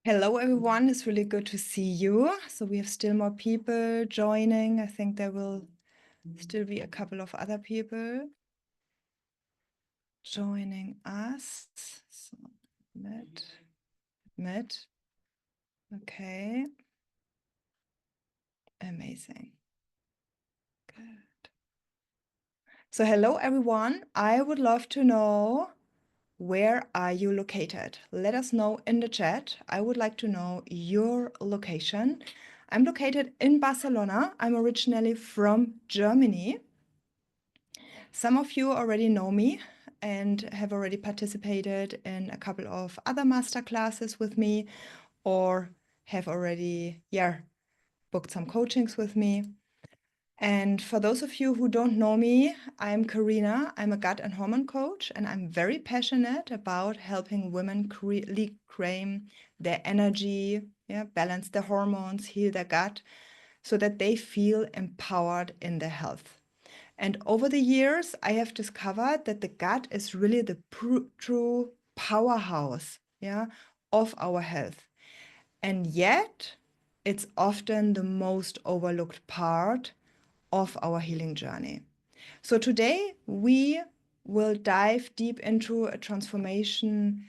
Hello, everyone. It's really good to see you. So we have still more people joining. I think there will still be a couple of other people joining us. So, Matt. Okay. Amazing. Good. So hello, everyone. I would love to know, where are you located? Let us know in the chat. I would like to know your location. I'm located in Barcelona. I'm originally from Germany. Some of you already know me and have already participated in a couple of other master classes with me, or have already, booked some coachings with me. And for those of you who don't know me, I'm Carina. I'm a gut and hormone coach, and I'm very passionate about helping women reclaim their energy, balance their hormones, heal their gut, so that they feel empowered in their health. And over the years, I have discovered that the gut is really the true powerhouse, of our health. And yet, it's often the most overlooked part of our healing journey. So today, we will dive deep into a transformation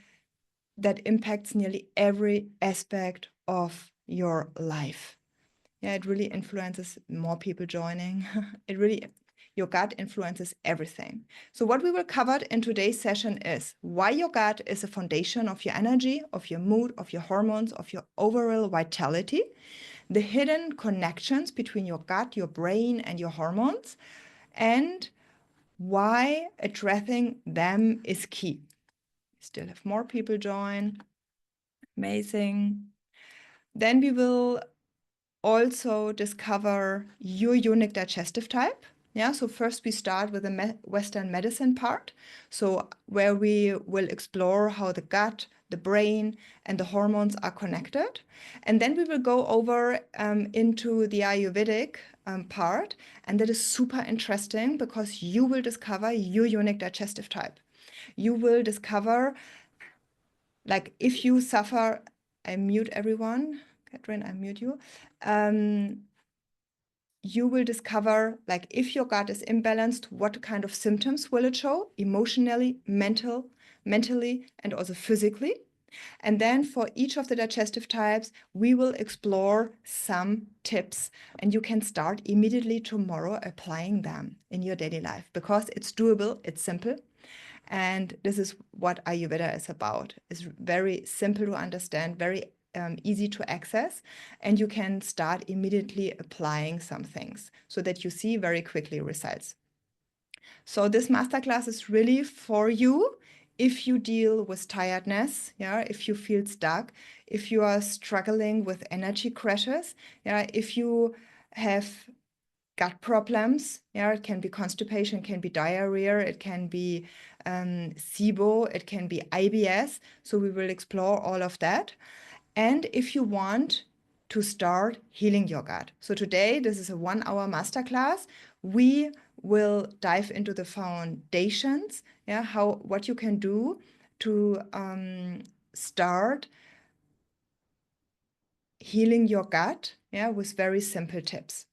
that impacts nearly every aspect of your life. Yeah, it really influences more people joining. Your gut influences everything. So what we will cover in today's session is why your gut is a foundation of your energy, of your mood, of your hormones, of your overall vitality, the hidden connections between your gut, your brain, and your hormones, and why addressing them is key. Still have more people join. Amazing. Then we will also discover your unique digestive type. So first we start with the Western medicine part. So where we will explore how the gut, the brain, and the hormones are connected. And then we will go over into the Ayurvedic part. And that is super interesting because you will discover your unique digestive type. You will discover, like, if you suffer, I mute everyone. Catherine, I mute you. You will discover, like, if your gut is imbalanced, what kind of symptoms will it show emotionally, mentally, and also physically. And then for each of the digestive types, we will explore some tips, and you can start immediately tomorrow applying them in your daily life because it's doable, it's simple. And this is what Ayurveda is about. It's very simple to understand, very easy to access, and you can start immediately applying some things so that you see very quickly results. So this masterclass is really for you if you deal with tiredness, if you feel stuck, if you are struggling with energy crashes, if you have gut problems. It can be constipation, it can be diarrhea, it can be SIBO, it can be IBS. So we will explore all of that. And if you want to start healing your gut. So today, this is a 1-hour masterclass. We will dive into the foundations, what you can do to start healing your gut, with very simple tips.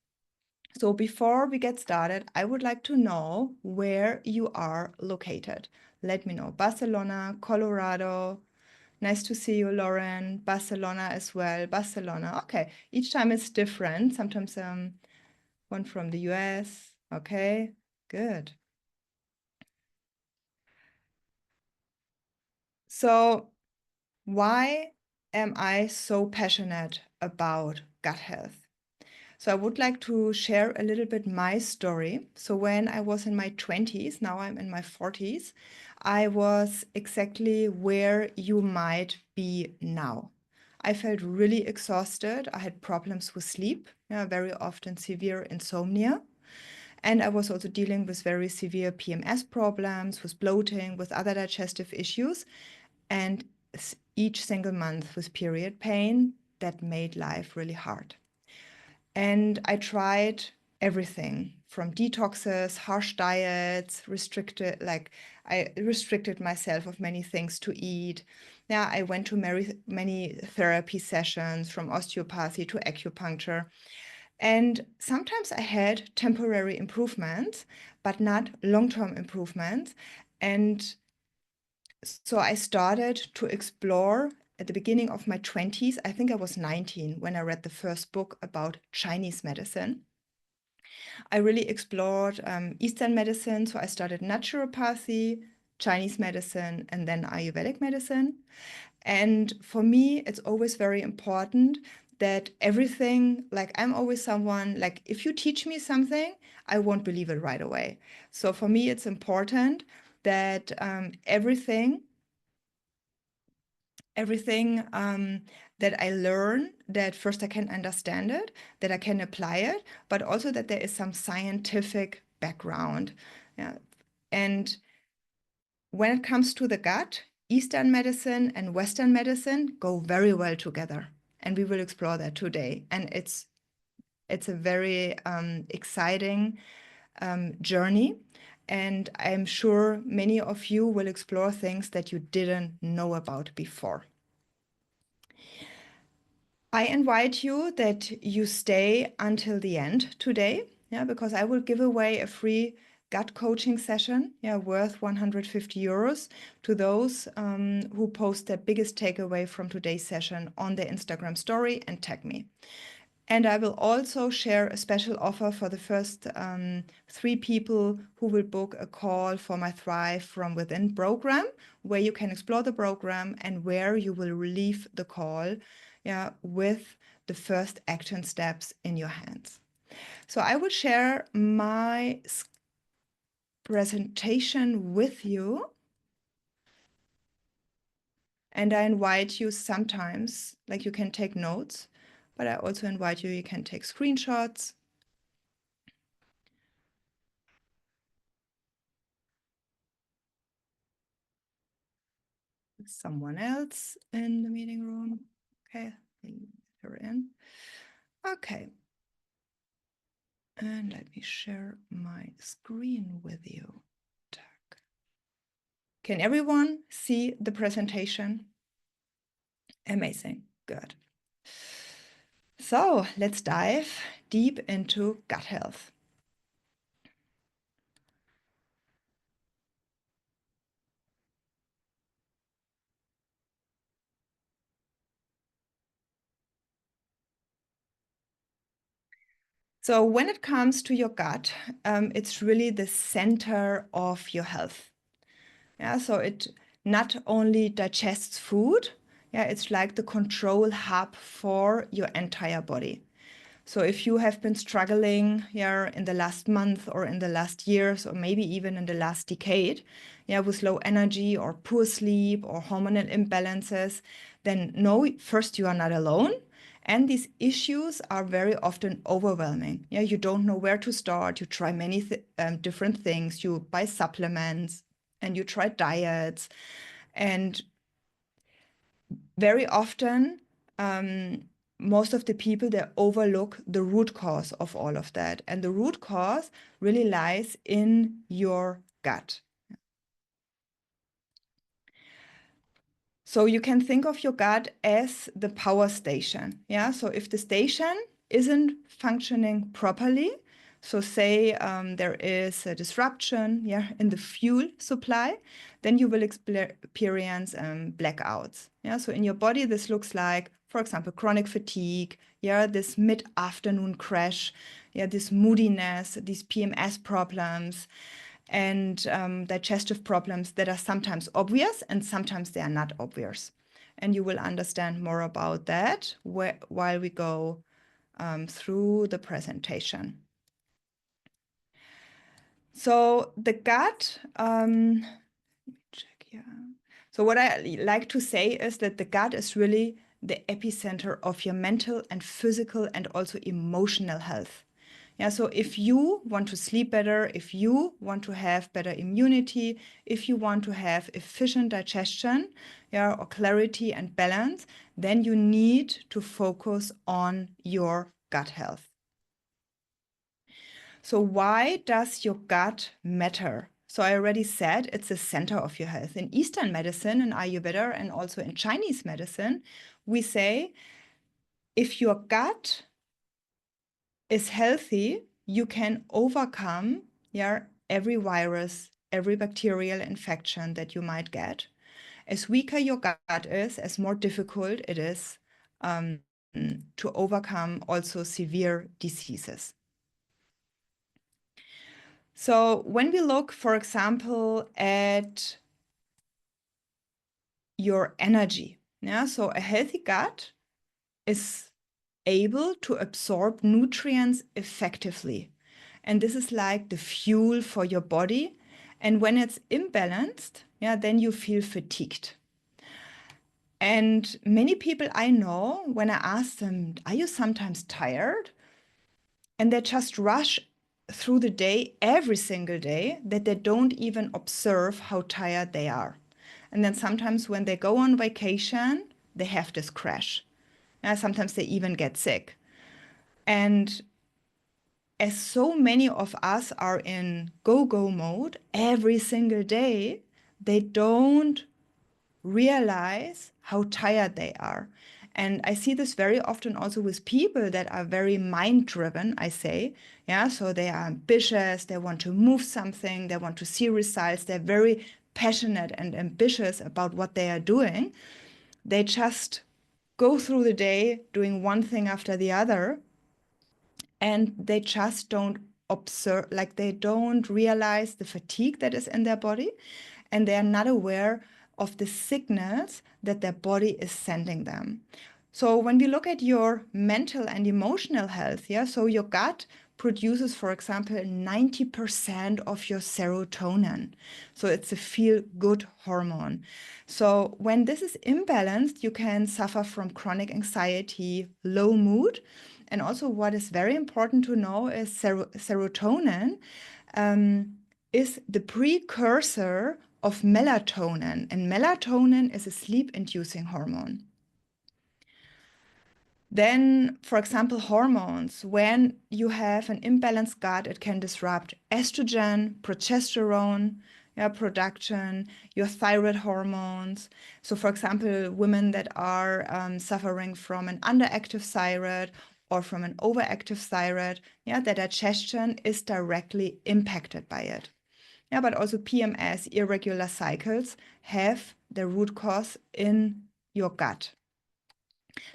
So before we get started, I would like to know where you are located. Let me know. Barcelona, Colorado. Nice to see you, Lauren. Barcelona as well. Barcelona. Okay. Each time it's different. Sometimes one from the US. Okay. Good. So why am I so passionate about gut health? So I would like to share a little bit my story. So when I was in my 20s, now I'm in my 40s, I was exactly where you might be now. I felt really exhausted. I had problems with sleep, very often severe insomnia. And I was also dealing with very severe PMS problems, with bloating, with other digestive issues, and each single month with period pain that made life really hard. And I tried everything from detoxes, harsh diets, I restricted myself of many things to eat. Yeah, I went to many therapy sessions, from osteopathy to acupuncture. And sometimes I had temporary improvements, but not long-term improvements. And so I started to explore at the beginning of my 20s. I think I was 19 when I read the first book about Chinese medicine. I really explored Eastern medicine. So I started naturopathy, Chinese medicine, and then Ayurvedic medicine. And for me, it's always very important that everything, like I'm always someone, like if you teach me something, I won't believe it right away. So for me, it's important that everything that I learn, that first I can understand it, that I can apply it, but also that there is some scientific background. Yeah. And when it comes to the gut, Eastern medicine and Western medicine go very well together. And we will explore that today. And it's a very exciting journey. And I'm sure many of you will explore things that you didn't know about before. I invite you that you stay until the end today, yeah, because I will give away a free gut coaching session, yeah, worth 150 euros to those who post their biggest takeaway from today's session on their Instagram story and tag me. And I will also share a special offer for the first 3 people who will book a call for my Thrive from Within program, where you can explore the program and where you will leave the call, yeah, with the first action steps in your hands. So I will share my presentation with you. And I invite you sometimes, like you can take notes, but I also invite you can take screenshots. Someone else in the meeting room. Okay, her in. Okay. And let me share my screen with you. Can everyone see the presentation? Amazing, good. So let's dive deep into gut health. So when it comes to your gut, it's really the center of your health. Yeah, so it not only digests food, yeah, it's like the control hub for your entire body. So if you have been struggling here in the last month or in the last years or maybe even in the last decade, yeah, with low energy or poor sleep or hormonal imbalances, then know first you are not alone. And these issues are very often overwhelming. Yeah, you don't know where to start. You try many different things. You buy supplements and you try diets. And very often, most of the people, they overlook the root cause of all of that. And the root cause really lies in your gut. So you can think of your gut as the power station. Yeah. So if the station isn't functioning properly, so say there is a disruption, yeah, in the fuel supply, then you will experience blackouts. Yeah. So in your body, this looks like, for example, chronic fatigue. Yeah. This mid-afternoon crash. Yeah. This moodiness, these PMS problems and digestive problems that are sometimes obvious and sometimes they are not obvious. And you will understand more about that while we go through the presentation. So the gut, check here. So what I like to say is that the gut is really the epicenter of your mental and physical and also emotional health. Yeah, so if you want to sleep better, if you want to have better immunity, if you want to have efficient digestion, yeah, or clarity and balance, then you need to focus on your gut health. So why does your gut matter? So I already said it's the center of your health. In Eastern medicine, in Ayurveda, and also in Chinese medicine, we say if your gut is healthy, you can overcome every virus, every bacterial infection that you might get. As weaker your gut is, as more difficult it is to overcome also severe diseases. So when we look, for example, at your energy, so a healthy gut is able to absorb nutrients effectively. And this is like the fuel for your body. And when it's imbalanced, then you feel fatigued. And many people I know, when I ask them, are you sometimes tired? And they just rush through the day every single day that they don't even observe how tired they are. And then sometimes when they go on vacation, they have this crash. Sometimes they even get sick. And as so many of us are in go-go mode every single day, they don't realize how tired they are. And I see this very often also with people that are very mind-driven, I say. So they are ambitious, they want to move something, they want to see results, they're very passionate and ambitious about what they are doing. They just go through the day doing one thing after the other, and they just don't observe, like they don't realize the fatigue that is in their body, and they are not aware of the signals that their body is sending them. So when we look at your mental and emotional health, so your gut produces, for example, 90% of your serotonin. So it's a feel-good hormone. So when this is imbalanced, you can suffer from chronic anxiety, low mood. And also what is very important to know is serotonin is the precursor of melatonin, and melatonin is a sleep-inducing hormone. Then, for example, hormones. When you have an imbalanced gut, it can disrupt estrogen, progesterone production, your thyroid hormones. So, for example, women that are suffering from an underactive thyroid or from an overactive thyroid, their digestion is directly impacted by it. But also PMS, irregular cycles, have their root cause in your gut.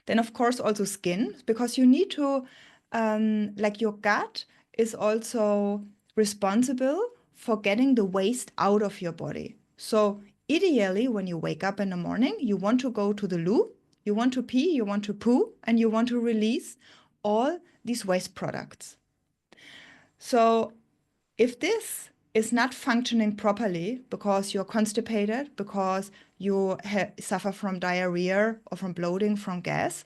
Then, of course, also skin, because you need to, like your gut is also responsible for getting the waste out of your body. So ideally, when you wake up in the morning, you want to go to the loo, you want to pee, you want to poo, and you want to release all these waste products. So if this is not functioning properly because you're constipated, because you suffer from diarrhea or from bloating, from gas,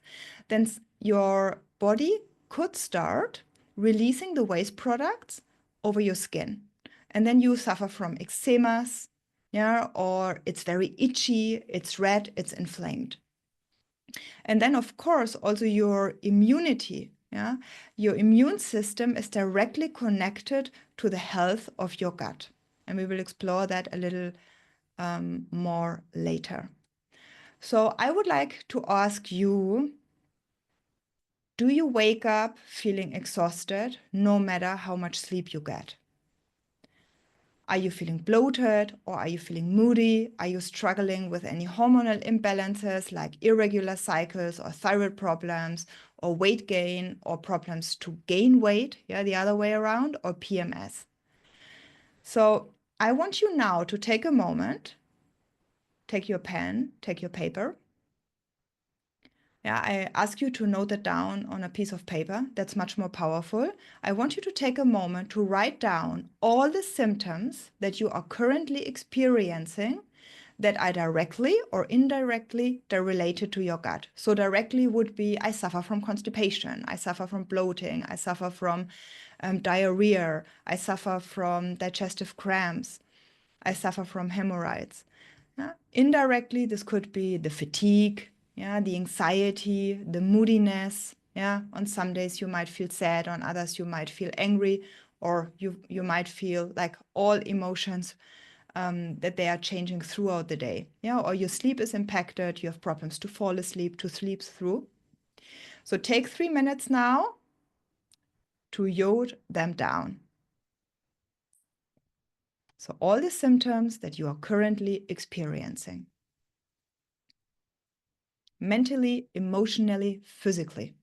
then your body could start releasing the waste products over your skin. And then you suffer from eczemas, or it's very itchy, it's red, it's inflamed. And then, of course, also your immunity. Your immune system is directly connected to the health of your gut. And we will explore that a little more later. So I would like to ask you, do you wake up feeling exhausted no matter how much sleep you get? Are you feeling bloated, or are you feeling moody? Are you struggling with any hormonal imbalances like irregular cycles or thyroid problems or weight gain or problems to gain weight, the other way around, or PMS? So I want you now to take a moment, take your pen, take your paper. I ask you to note it down on a piece of paper. That's much more powerful. I want you to take a moment to write down all the symptoms that you are currently experiencing that are directly or indirectly related to your gut. So directly would be, I suffer from constipation, I suffer from bloating, I suffer from diarrhea, I suffer from digestive cramps, I suffer from hemorrhoids. Indirectly, this could be the fatigue, the anxiety, the moodiness. On some days you might feel sad, on others you might feel angry or you might feel like all emotions that they are changing throughout the day. Yeah, or your sleep is impacted, you have problems to fall asleep, to sleep through. So take 3 minutes now to jot them down. So all the symptoms that you are currently experiencing, mentally, emotionally, physically.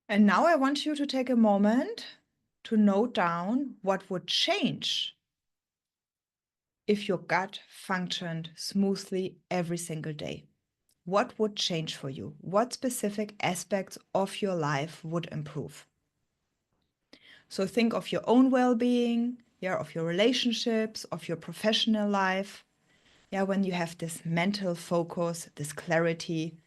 And now I want you to take a moment to note down what would change if your gut functioned smoothly every single day. What would change for you? What specific aspects of your life would improve? So think of your own well-being, yeah, of your relationships, of your professional life. Yeah, when you have this mental focus, this clarity,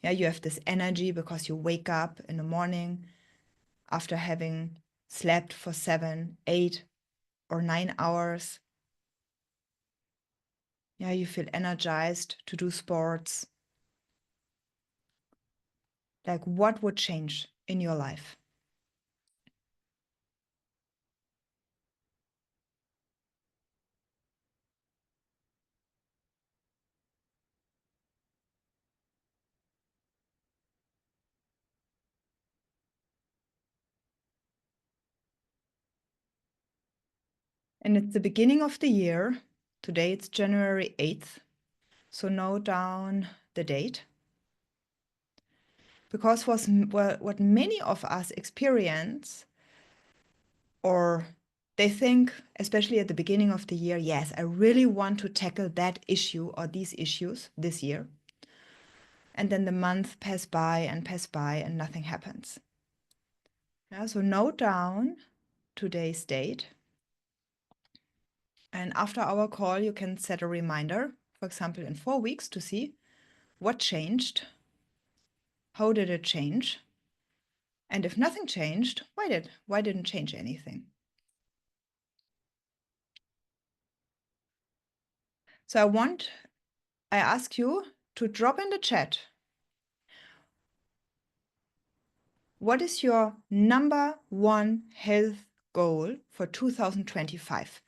yeah, you have this energy because you wake up in the morning after having slept for 7, 8, or 9 hours. Yeah, you feel energized to do sports. Like, what would change in your life? And it's the beginning of the year. Today it's January 8th. So note down the date. Because what many of us experience, or they think, especially at the beginning of the year, yes, I really want to tackle that issue or these issues this year. And then the month pass by and nothing happens. Yeah, so note down today's date. And after our call, you can set a reminder, for example, in 4 weeks to see what changed, how did it change, and if nothing changed, why didn't change anything? So I ask you to drop in the chat, what is your number one health goal for 2025?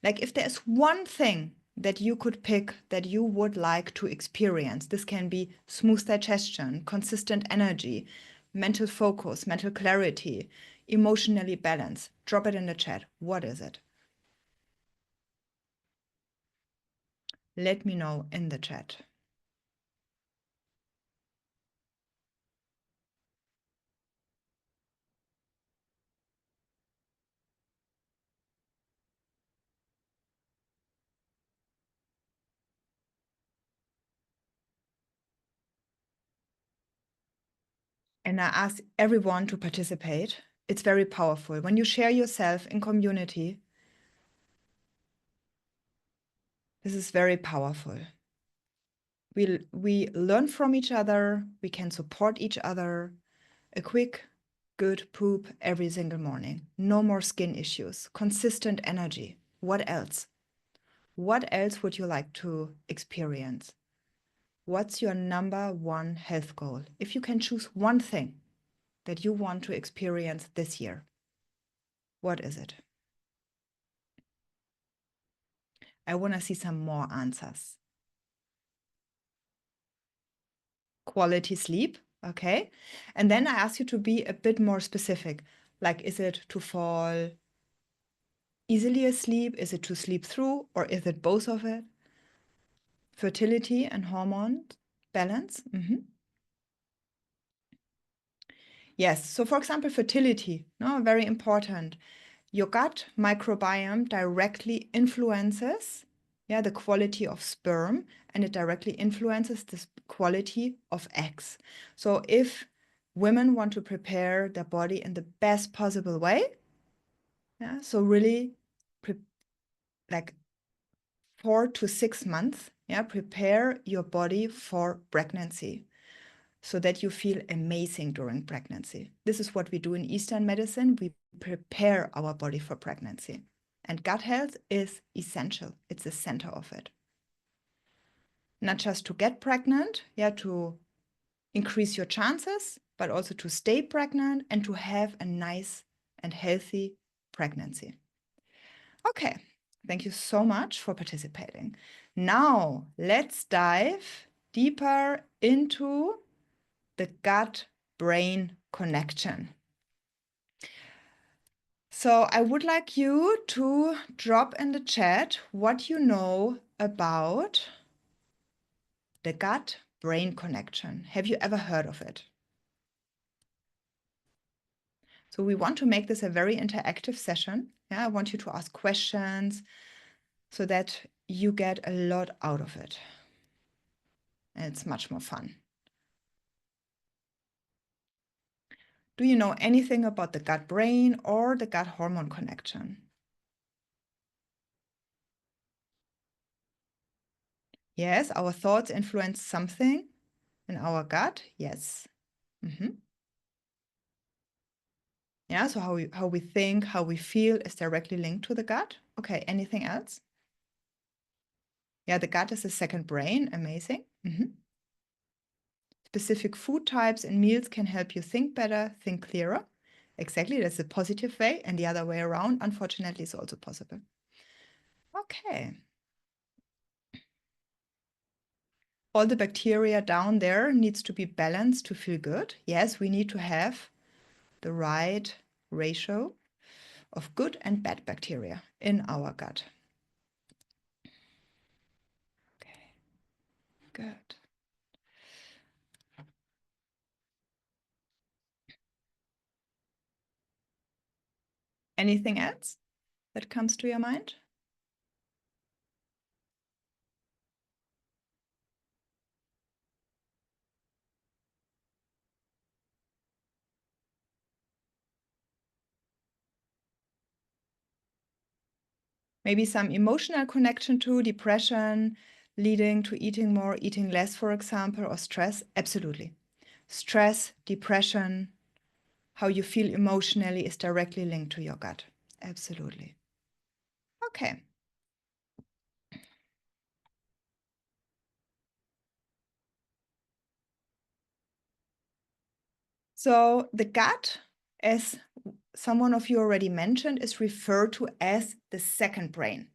Like, if there's one thing that you could pick that you would like to experience, this can be smooth digestion, consistent energy, mental focus, mental clarity, emotionally balance. Drop it in the chat. What is it? Let me know in the chat. And I ask everyone to participate. It's very powerful. When you share yourself in community, this is very powerful. We learn from each other, we can support each other. A quick, good poop every single morning. No more skin issues. Consistent energy. What else? What else would you like to experience? What's your number one health goal? If you can choose one thing that you want to experience this year, what is it? I want to see some more answers. Quality sleep, okay? And then I ask you to be a bit more specific. Like, is it to fall easily asleep? Is it to sleep through? Or is it both of it? Fertility and hormone balance? Yes. So, for example, fertility, no, very important. Your gut microbiome directly influences yeah, the quality of sperm, and it directly influences the quality of eggs. So if women want to prepare their body in the best possible way, yeah, so really like 4 to 6 months, yeah, prepare your body for pregnancy so that you feel amazing during pregnancy. This is what we do in Eastern medicine. We prepare our body for pregnancy. And gut health is essential. It's the center of it. Not just to get pregnant, yeah, to increase your chances, but also to stay pregnant and to have a nice and healthy pregnancy. Okay, thank you so much for participating. Now, let's dive deeper into the gut-brain connection. So I would like you to drop in the chat what you know about the gut-brain connection. Have you ever heard of it? So we want to make this a very interactive session. Yeah, I want you to ask questions so that you get a lot out of it. And it's much more fun. Do you know anything about the gut-brain or the gut-hormone connection? Yes, our thoughts influence something in our gut. Yes. Yeah, so how we think, how we feel is directly linked to the gut. Okay, anything else? Yeah, the gut is the second brain. Amazing. Specific food types and meals can help you think better, think clearer. Exactly, that's a positive way, and the other way around, unfortunately, is also possible. Okay. All the bacteria down there needs to be balanced to feel good. Yes, we need to have the right ratio of good and bad bacteria in our gut. Okay, good. Anything else that comes to your mind? Maybe some emotional connection to depression, leading to eating more, eating less, for example, or stress? Absolutely. Stress, depression, how you feel emotionally is directly linked to your gut. Absolutely. Okay. So the gut, as someone of you already mentioned, is referred to as the second brain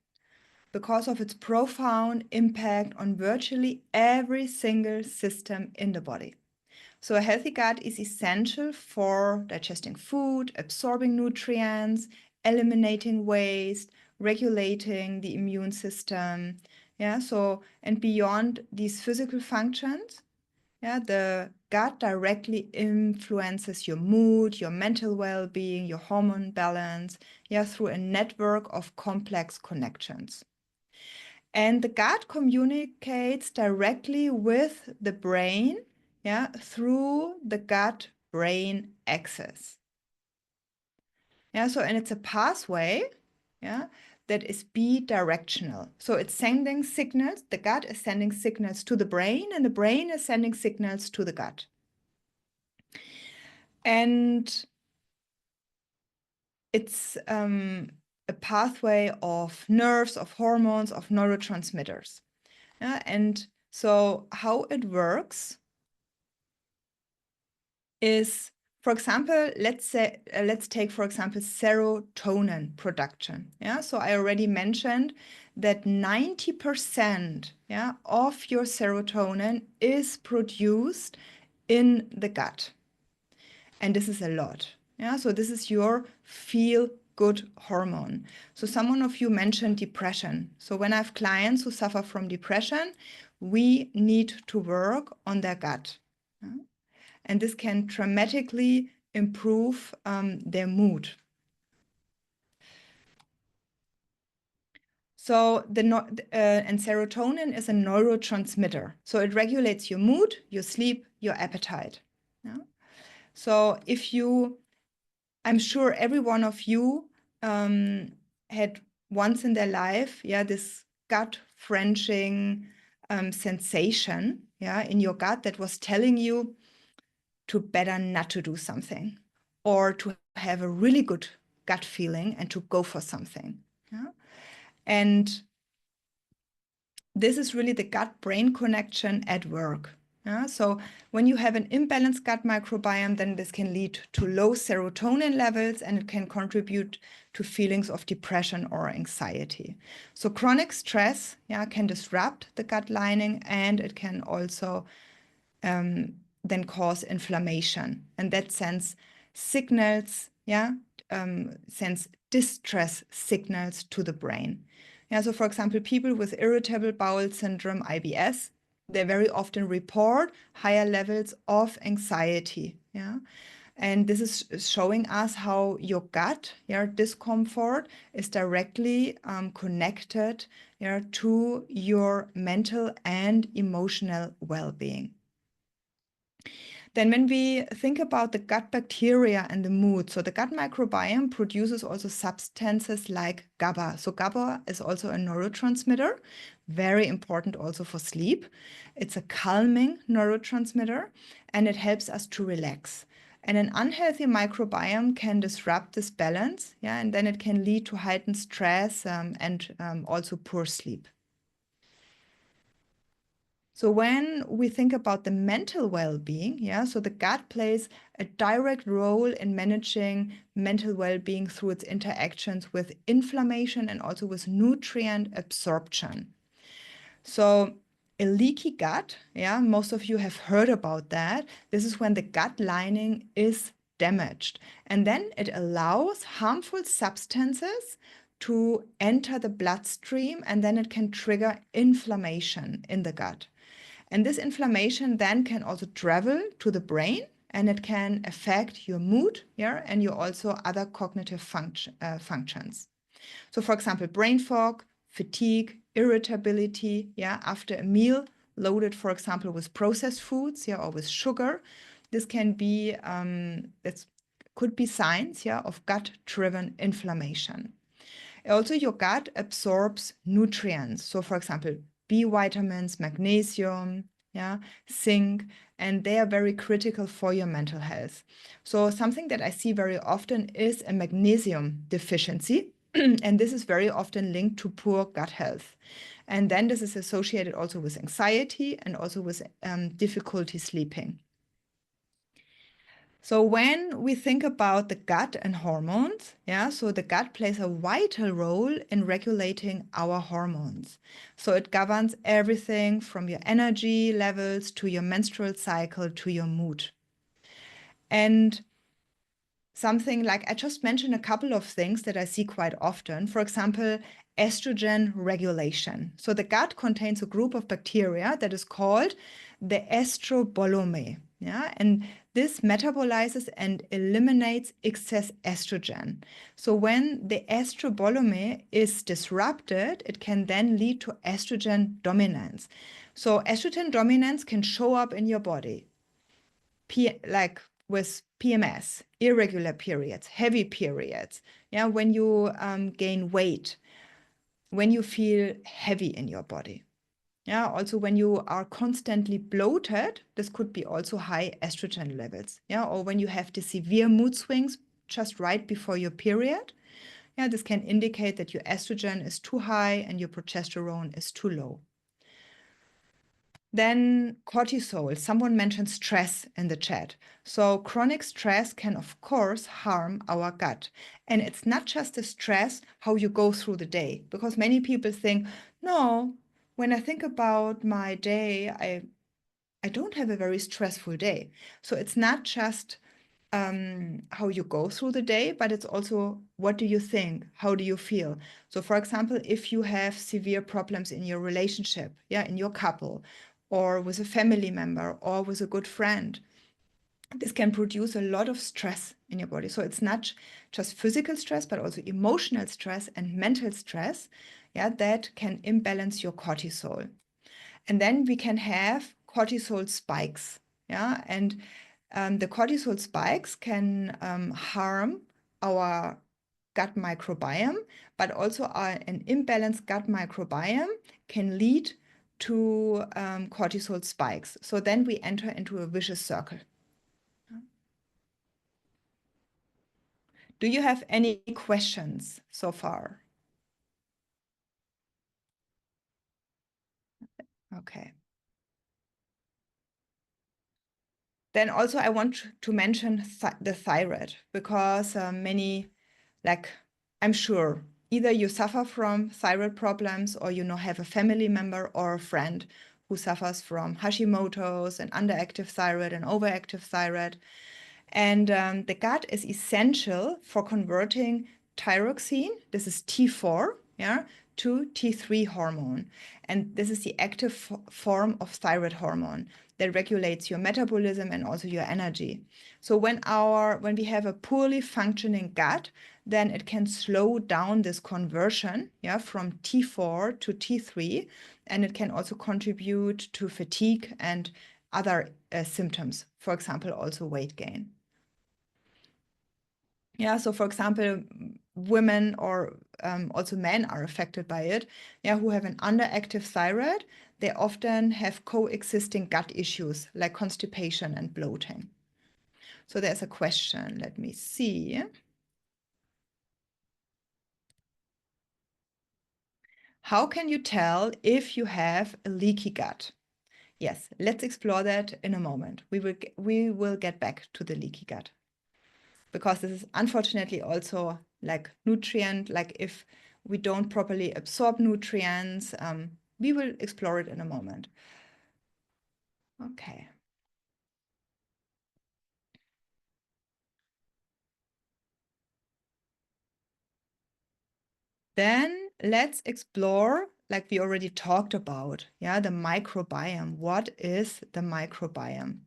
because of its profound impact on virtually every single system in the body. So a healthy gut is essential for digesting food, absorbing nutrients, eliminating waste, regulating the immune system. Yeah, so and beyond these physical functions, yeah, the gut directly influences your mood, your mental well-being, your hormone balance, yeah, through a network of complex connections. And the gut communicates directly with the brain, yeah, through the gut-brain axis. Yeah, so and it's a pathway, yeah, that is bidirectional. So it's sending signals, the gut is sending signals to the brain, and the brain is sending signals to the gut. And it's a pathway of nerves, of hormones, of neurotransmitters. Yeah? And so how it works is, for example, let's take, for example, serotonin production. Yeah, so I already mentioned that 90%, yeah, of your serotonin is produced in the gut. And this is a lot. Yeah, so this is your feel good hormone. So someone of you mentioned depression. So when I have clients who suffer from depression, we need to work on their gut. Yeah? And this can dramatically improve their mood. So and serotonin is a neurotransmitter. So it regulates your mood, your sleep, your appetite. Yeah? So I'm sure every one of you had once in their life, this gut wrenching sensation, in your gut that was telling you to better not to do something, or to have a really good gut feeling and to go for something. Yeah? And this is really the gut-brain connection at work. Yeah? So when you have an imbalanced gut microbiome, then this can lead to low serotonin levels, and it can contribute to feelings of depression or anxiety. So chronic stress can disrupt the gut lining, and it can also then cause inflammation. And that sends signals, sends distress signals to the brain. So for example, people with irritable bowel syndrome, IBS, they very often report higher levels of anxiety. And this is showing us how your gut discomfort is directly connected to your mental and emotional well-being. Then when we think about the gut bacteria and the mood, so the gut microbiome produces also substances like GABA. So GABA is also a neurotransmitter, very important also for sleep. It's a calming neurotransmitter, and it helps us to relax. And an unhealthy microbiome can disrupt this balance, and then it can lead to heightened stress and also poor sleep. So when we think about the mental well-being, so the gut plays a direct role in managing mental well-being through its interactions with inflammation and also with nutrient absorption. So a leaky gut, most of you have heard about that. This is when the gut lining is damaged, and then it allows harmful substances to enter the bloodstream, and then it can trigger inflammation in the gut. And this inflammation then can also travel to the brain, and it can affect your mood, and your also other cognitive functions. So for example, brain fog, fatigue, irritability, after a meal loaded, for example, with processed foods, or with sugar. This can be, could be signs, of gut-driven inflammation. Also, your gut absorbs nutrients. So for example, B vitamins, magnesium, zinc, and they are very critical for your mental health. So something that I see very often is a magnesium deficiency, and this is very often linked to poor gut health. And then this is associated also with anxiety and also with difficulty sleeping. So when we think about the gut and hormones, so the gut plays a vital role in regulating our hormones. So it governs everything from your energy levels to your menstrual cycle to your mood. And something like I just mentioned a couple of things that I see quite often. For example, estrogen regulation. So the gut contains a group of bacteria that is called the estrobolome. And this metabolizes and eliminates excess estrogen. So when the estrobolome is disrupted, it can then lead to estrogen dominance. So estrogen dominance can show up in your body, like with PMS, irregular periods, heavy periods, when you gain weight, when you feel heavy in your body. Also when you are constantly bloated, this could be also high estrogen levels. Or when you have the severe mood swings just right before your period. This can indicate that your estrogen is too high and your progesterone is too low. Then cortisol. Someone mentioned stress in the chat. So chronic stress can, of course, harm our gut. And it's not just the stress, how you go through the day, because many people think, no, when I think about my day, I don't have a very stressful day. So it's not just how you go through the day, but it's also what do you think? How do you feel? So for example, if you have severe problems in your relationship, in your couple, or with a family member, or with a good friend, this can produce a lot of stress in your body. So it's not just physical stress, but also emotional stress and mental stress, yeah, that can imbalance your cortisol. And then we can have cortisol spikes, yeah, and the cortisol spikes can harm our gut microbiome, but also an imbalanced gut microbiome can lead to cortisol spikes. So then we enter into a vicious circle. Do you have any questions so far? Okay. Then also I want to mention the thyroid, because many, like, I'm sure either you suffer from thyroid problems, or have a family member or a friend who suffers from Hashimoto's and underactive thyroid and overactive thyroid. And the gut is essential for converting thyroxine, this is T4, yeah, to T3 hormone. And this is the active form of thyroid hormone that regulates your metabolism and also your energy. So when we have a poorly functioning gut, then it can slow down this conversion, yeah, from T4 to T3, and it can also contribute to fatigue and other symptoms, for example, also weight gain. Yeah, so for example, women or also men are affected by it, yeah, who have an underactive thyroid. They often have coexisting gut issues like constipation and bloating. So there's a question, let me see. How can you tell if you have a leaky gut? Yes, let's explore that in a moment. We will get back to the leaky gut, because this is unfortunately also like nutrient, like if we don't properly absorb nutrients, we will explore it in a moment. Okay. Then let's explore, like we already talked about, yeah, the microbiome. What is the microbiome?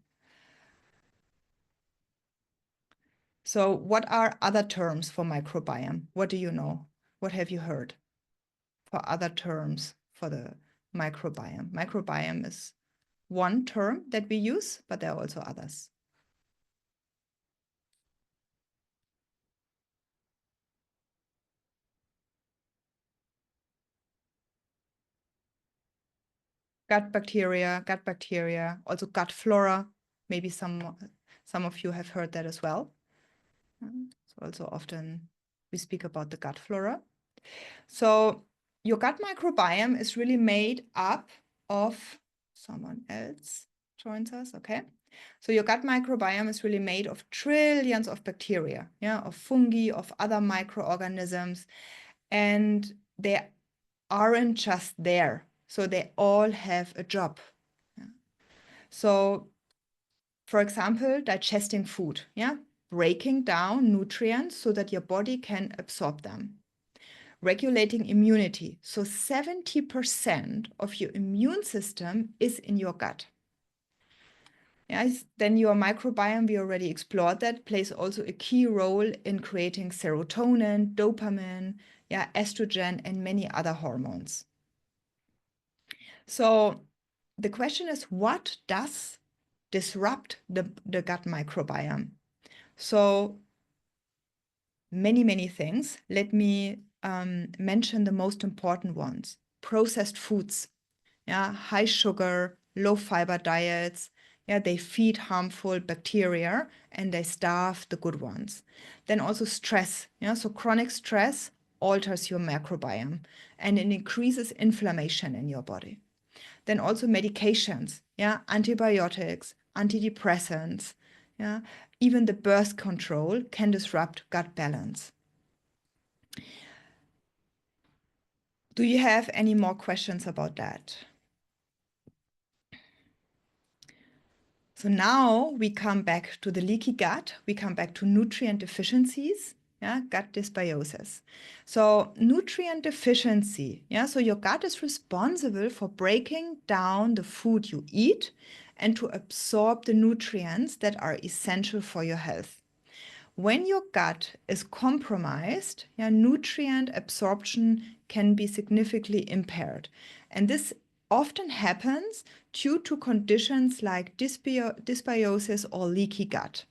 So what are other terms for microbiome? What do you know? What have you heard for other terms for the microbiome? Microbiome is one term that we use, but there are also others. Gut bacteria, also gut flora. Maybe some of you have heard that as well. So also often we speak about the gut flora. So your gut microbiome is really made up of, someone else joins us, okay? So your gut microbiome is really made of trillions of bacteria, yeah, of fungi, of other microorganisms, and they aren't just there. So they all have a job. Yeah. So, for example, digesting food, yeah, breaking down nutrients so that your body can absorb them. Regulating immunity. So 70% of your immune system is in your gut. Yes, then your microbiome, we already explored that, plays also a key role in creating serotonin, dopamine, yeah, estrogen, and many other hormones. So the question is, what does disrupt the gut microbiome? So many things. Let me mention the most important ones. Processed foods, yeah, high sugar, low fiber diets, yeah, they feed harmful bacteria and they starve the good ones. Then also stress, yeah, so chronic stress alters your microbiome and it increases inflammation in your body. Then also medications, yeah, antibiotics, antidepressants, yeah, even the birth control can disrupt gut balance. Do you have any more questions about that? So now we come back to the leaky gut, we come back to nutrient deficiencies, yeah, gut dysbiosis. So nutrient deficiency, yeah, so your gut is responsible for breaking down the food you eat and to absorb the nutrients that are essential for your health. When your gut is compromised, nutrient absorption can be significantly impaired. And this often happens due to conditions like dysbiosis or leaky gut.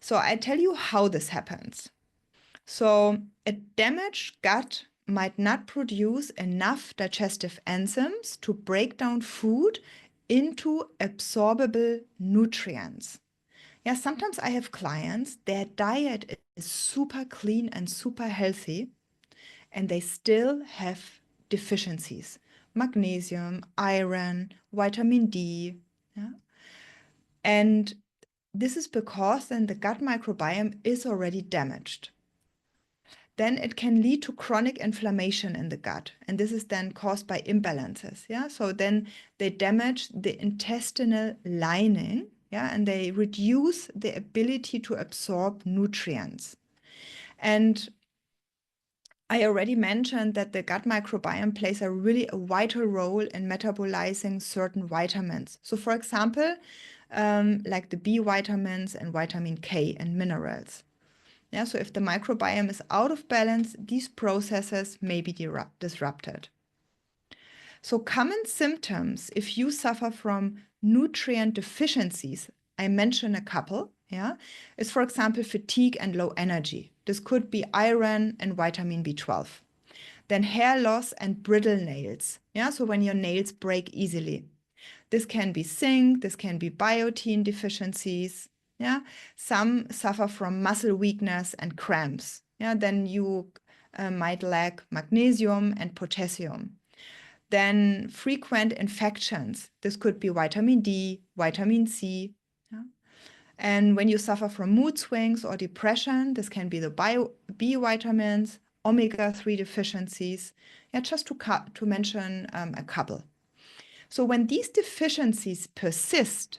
So I tell you how this happens. So a damaged gut might not produce enough digestive enzymes to break down food into absorbable nutrients. Yeah, sometimes I have clients, their diet is super clean and super healthy, and they still have deficiencies. Magnesium, iron, vitamin D. Yeah? And this is because then the gut microbiome is already damaged. Then it can lead to chronic inflammation in the gut. And this is then caused by imbalances. Yeah. So then they damage the intestinal lining. Yeah. And they reduce the ability to absorb nutrients. And I already mentioned that the gut microbiome plays a really vital role in metabolizing certain vitamins. So, for example, like the B vitamins and vitamin K and minerals. Yeah, so if the microbiome is out of balance, these processes may be disrupted. So common symptoms, if you suffer from nutrient deficiencies, I mentioned a couple, yeah, is for example, fatigue and low energy. This could be iron and vitamin B12. Then hair loss and brittle nails. Yeah, so when your nails break easily. This can be zinc, this can be biotin deficiencies. Yeah, some suffer from muscle weakness and cramps. Yeah, then you might lack magnesium and potassium. Then frequent infections. This could be vitamin D, vitamin C. Yeah? And when you suffer from mood swings or depression, this can be the B vitamins, omega-3 deficiencies. Yeah, just to mention a couple. So when these deficiencies persist,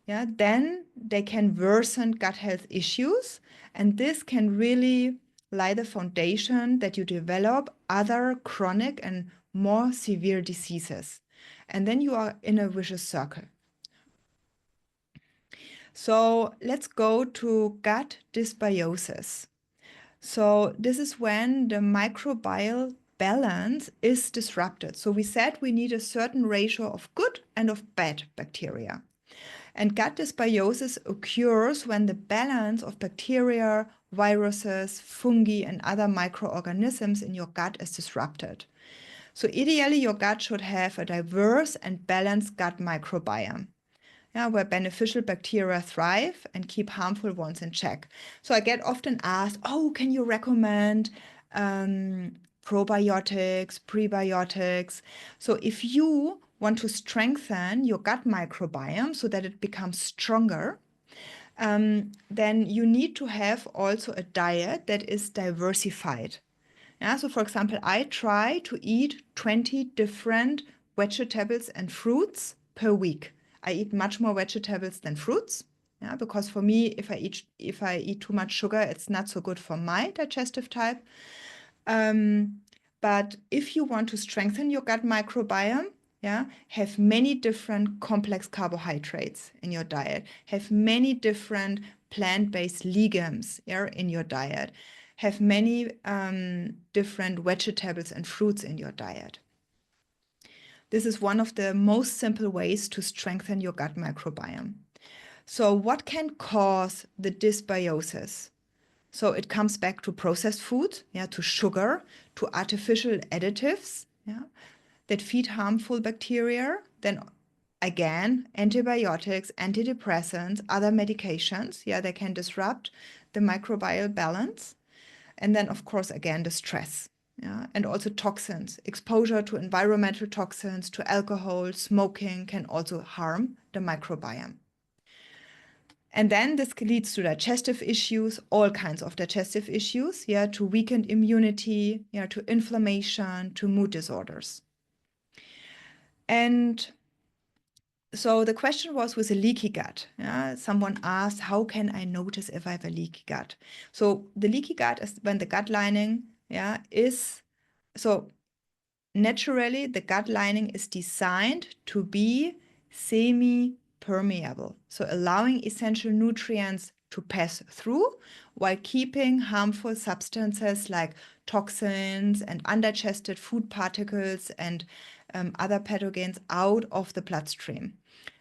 yeah, then they can worsen gut health issues, and this can really lay the foundation that you develop other chronic and more severe diseases. And then you are in a vicious circle. So let's go to gut dysbiosis. So this is when the microbial balance is disrupted. So we said we need a certain ratio of good and of bad bacteria. And gut dysbiosis occurs when the balance of bacteria, viruses, fungi, and other microorganisms in your gut is disrupted. So ideally, your gut should have a diverse and balanced gut microbiome, yeah, where beneficial bacteria thrive and keep harmful ones in check. So I get often asked, oh, can you recommend probiotics, prebiotics? So if you want to strengthen your gut microbiome so that it becomes stronger, then you need to have also a diet that is diversified. Yeah, so for example, I try to eat 20 different vegetables and fruits per week. I eat much more vegetables than fruits. Yeah, because for me, if I eat too much sugar, it's not so good for my digestive type. But if you want to strengthen your gut microbiome, yeah, have many different complex carbohydrates in your diet, have many different plant-based legumes, yeah, in your diet, have many different vegetables and fruits in your diet. This is one of the most simple ways to strengthen your gut microbiome. So what can cause the dysbiosis? So it comes back to processed food, yeah, to sugar, to artificial additives, yeah, that feed harmful bacteria. Then again, antibiotics, antidepressants, other medications, yeah, they can disrupt the microbial balance. And then, of course, again, the stress, yeah, and also toxins. Exposure to environmental toxins, to alcohol, smoking can also harm the microbiome. And then this leads to digestive issues, all kinds of digestive issues, yeah, to weakened immunity, yeah, to inflammation, to mood disorders. And so the question was with a leaky gut. Yeah? Someone asked, how can I notice if I have a leaky gut? So the leaky gut is when the gut lining, yeah, is, so naturally the gut lining is designed to be semi-permeable, so allowing essential nutrients to pass through while keeping harmful substances like toxins and undigested food particles and other pathogens out of the bloodstream.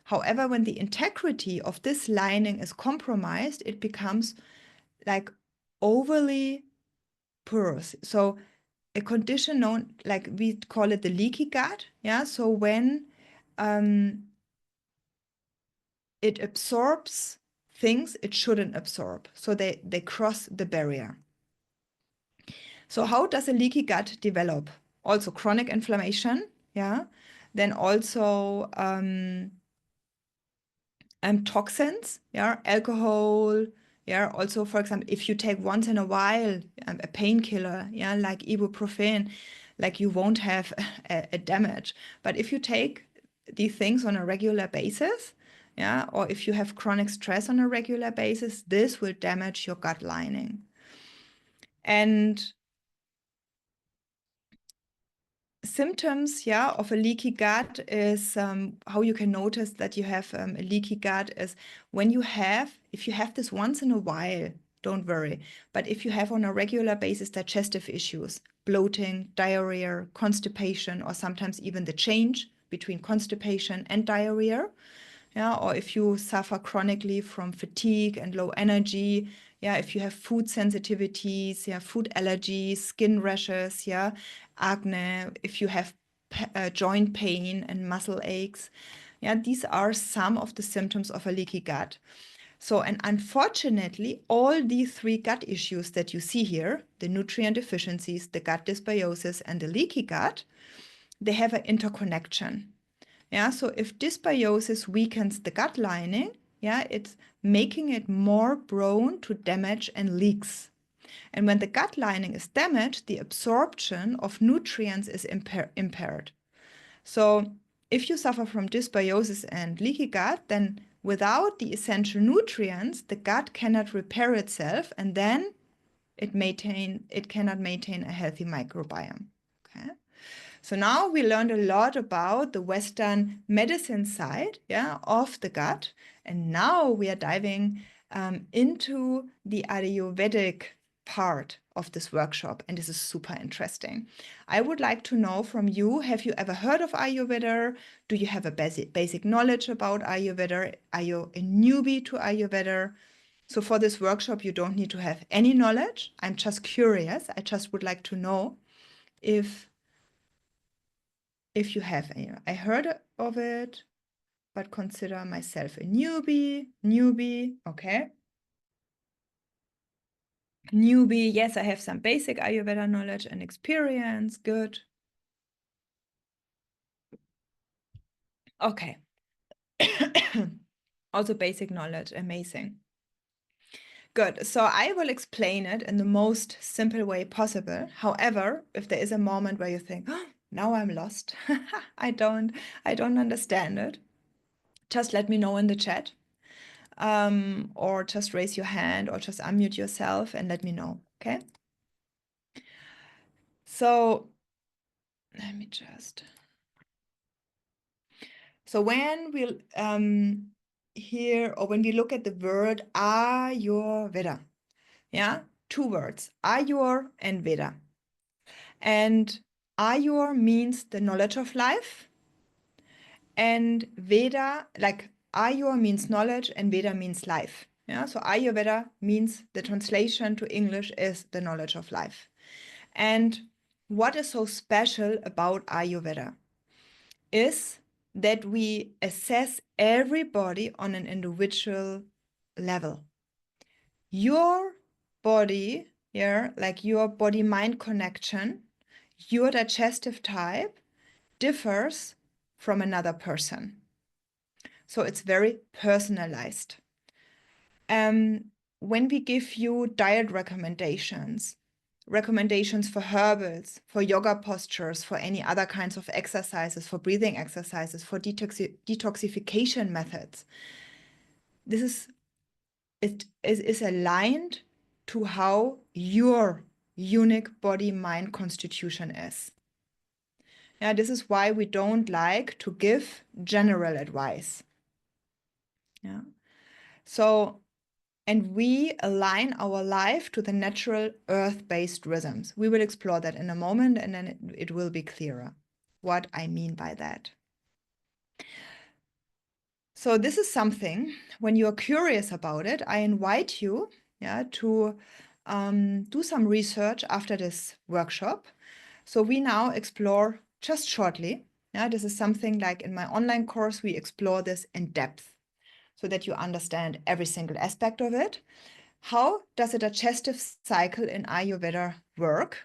However, when the integrity of this lining is compromised, it becomes like overly porous. So a condition known, like we call it the leaky gut. Yeah. So when it absorbs things it shouldn't absorb. So they cross the barrier. So how does a leaky gut develop? Also chronic inflammation. Yeah. Then also toxins, yeah, alcohol, yeah. Also, for example, if you take once in a while a painkiller, yeah, like ibuprofen, like you won't have a damage. But if you take these things on a regular basis, yeah, or if you have chronic stress on a regular basis, this will damage your gut lining. And symptoms, yeah, of a leaky gut is how you can notice that you have a leaky gut is when if you have this once in a while, don't worry. But if you have on a regular basis digestive issues, bloating, diarrhea, constipation, or sometimes even the change between constipation and diarrhea, yeah, or if you suffer chronically from fatigue and low energy, yeah, if you have food sensitivities, yeah, food allergies, skin rashes, yeah, acne, if you have joint pain and muscle aches, yeah, these are some of the symptoms of a leaky gut. So, and unfortunately, all these three gut issues that you see here, the nutrient deficiencies, the gut dysbiosis, and the leaky gut, they have an interconnection. Yeah, so if dysbiosis weakens the gut lining, yeah, it's making it more prone to damage and leaks. And when the gut lining is damaged, the absorption of nutrients is impaired. So if you suffer from dysbiosis and leaky gut, then without the essential nutrients, the gut cannot repair itself, and then it cannot maintain a healthy microbiome. Okay. So now we learned a lot about the Western medicine side, yeah, of the gut, and now we are diving into the Ayurvedic part of this workshop, and this is super interesting. I would like to know from you, have you ever heard of Ayurveda? Do you have a basic knowledge about Ayurveda? Are you a newbie to Ayurveda? So for this workshop, you don't need to have any knowledge. I'm just curious. I just would like to know if you have any. I heard of it, but consider myself a newbie, okay? Newbie, yes, I have some basic Ayurveda knowledge and experience, good. Okay. Also basic knowledge, amazing. Good, so I will explain it in the most simple way possible. However, if there is a moment where you think, oh, now I'm lost, I don't understand it, just let me know in the chat. Or just raise your hand or just unmute yourself and let me know, okay? So let me just. So when we hear or when we look at the word Ayurveda, yeah, two words, Ayur and Veda. And Ayur means the knowledge of life, and Veda, like Ayur means knowledge and Veda means life. Yeah, so Ayurveda means the translation to English is the knowledge of life. And what is so special about Ayurveda is that we assess everybody on an individual level. Your body, yeah, like your body-mind connection, your digestive type differs from another person. So it's very personalized. When we give you diet recommendations for herbals, for yoga postures, for any other kinds of exercises, for breathing exercises, for detoxification methods, it is aligned to how your unique body-mind constitution is. Yeah, this is why we don't like to give general advice. Yeah. So and we align our life to the natural earth-based rhythms. We will explore that in a moment, and then it will be clearer what I mean by that. So this is something, when you are curious about it, I invite you to do some research after this workshop. So we now explore just shortly. This is something like in my online course, we explore this in depth so that you understand every single aspect of it. How does a digestive cycle in Ayurveda work?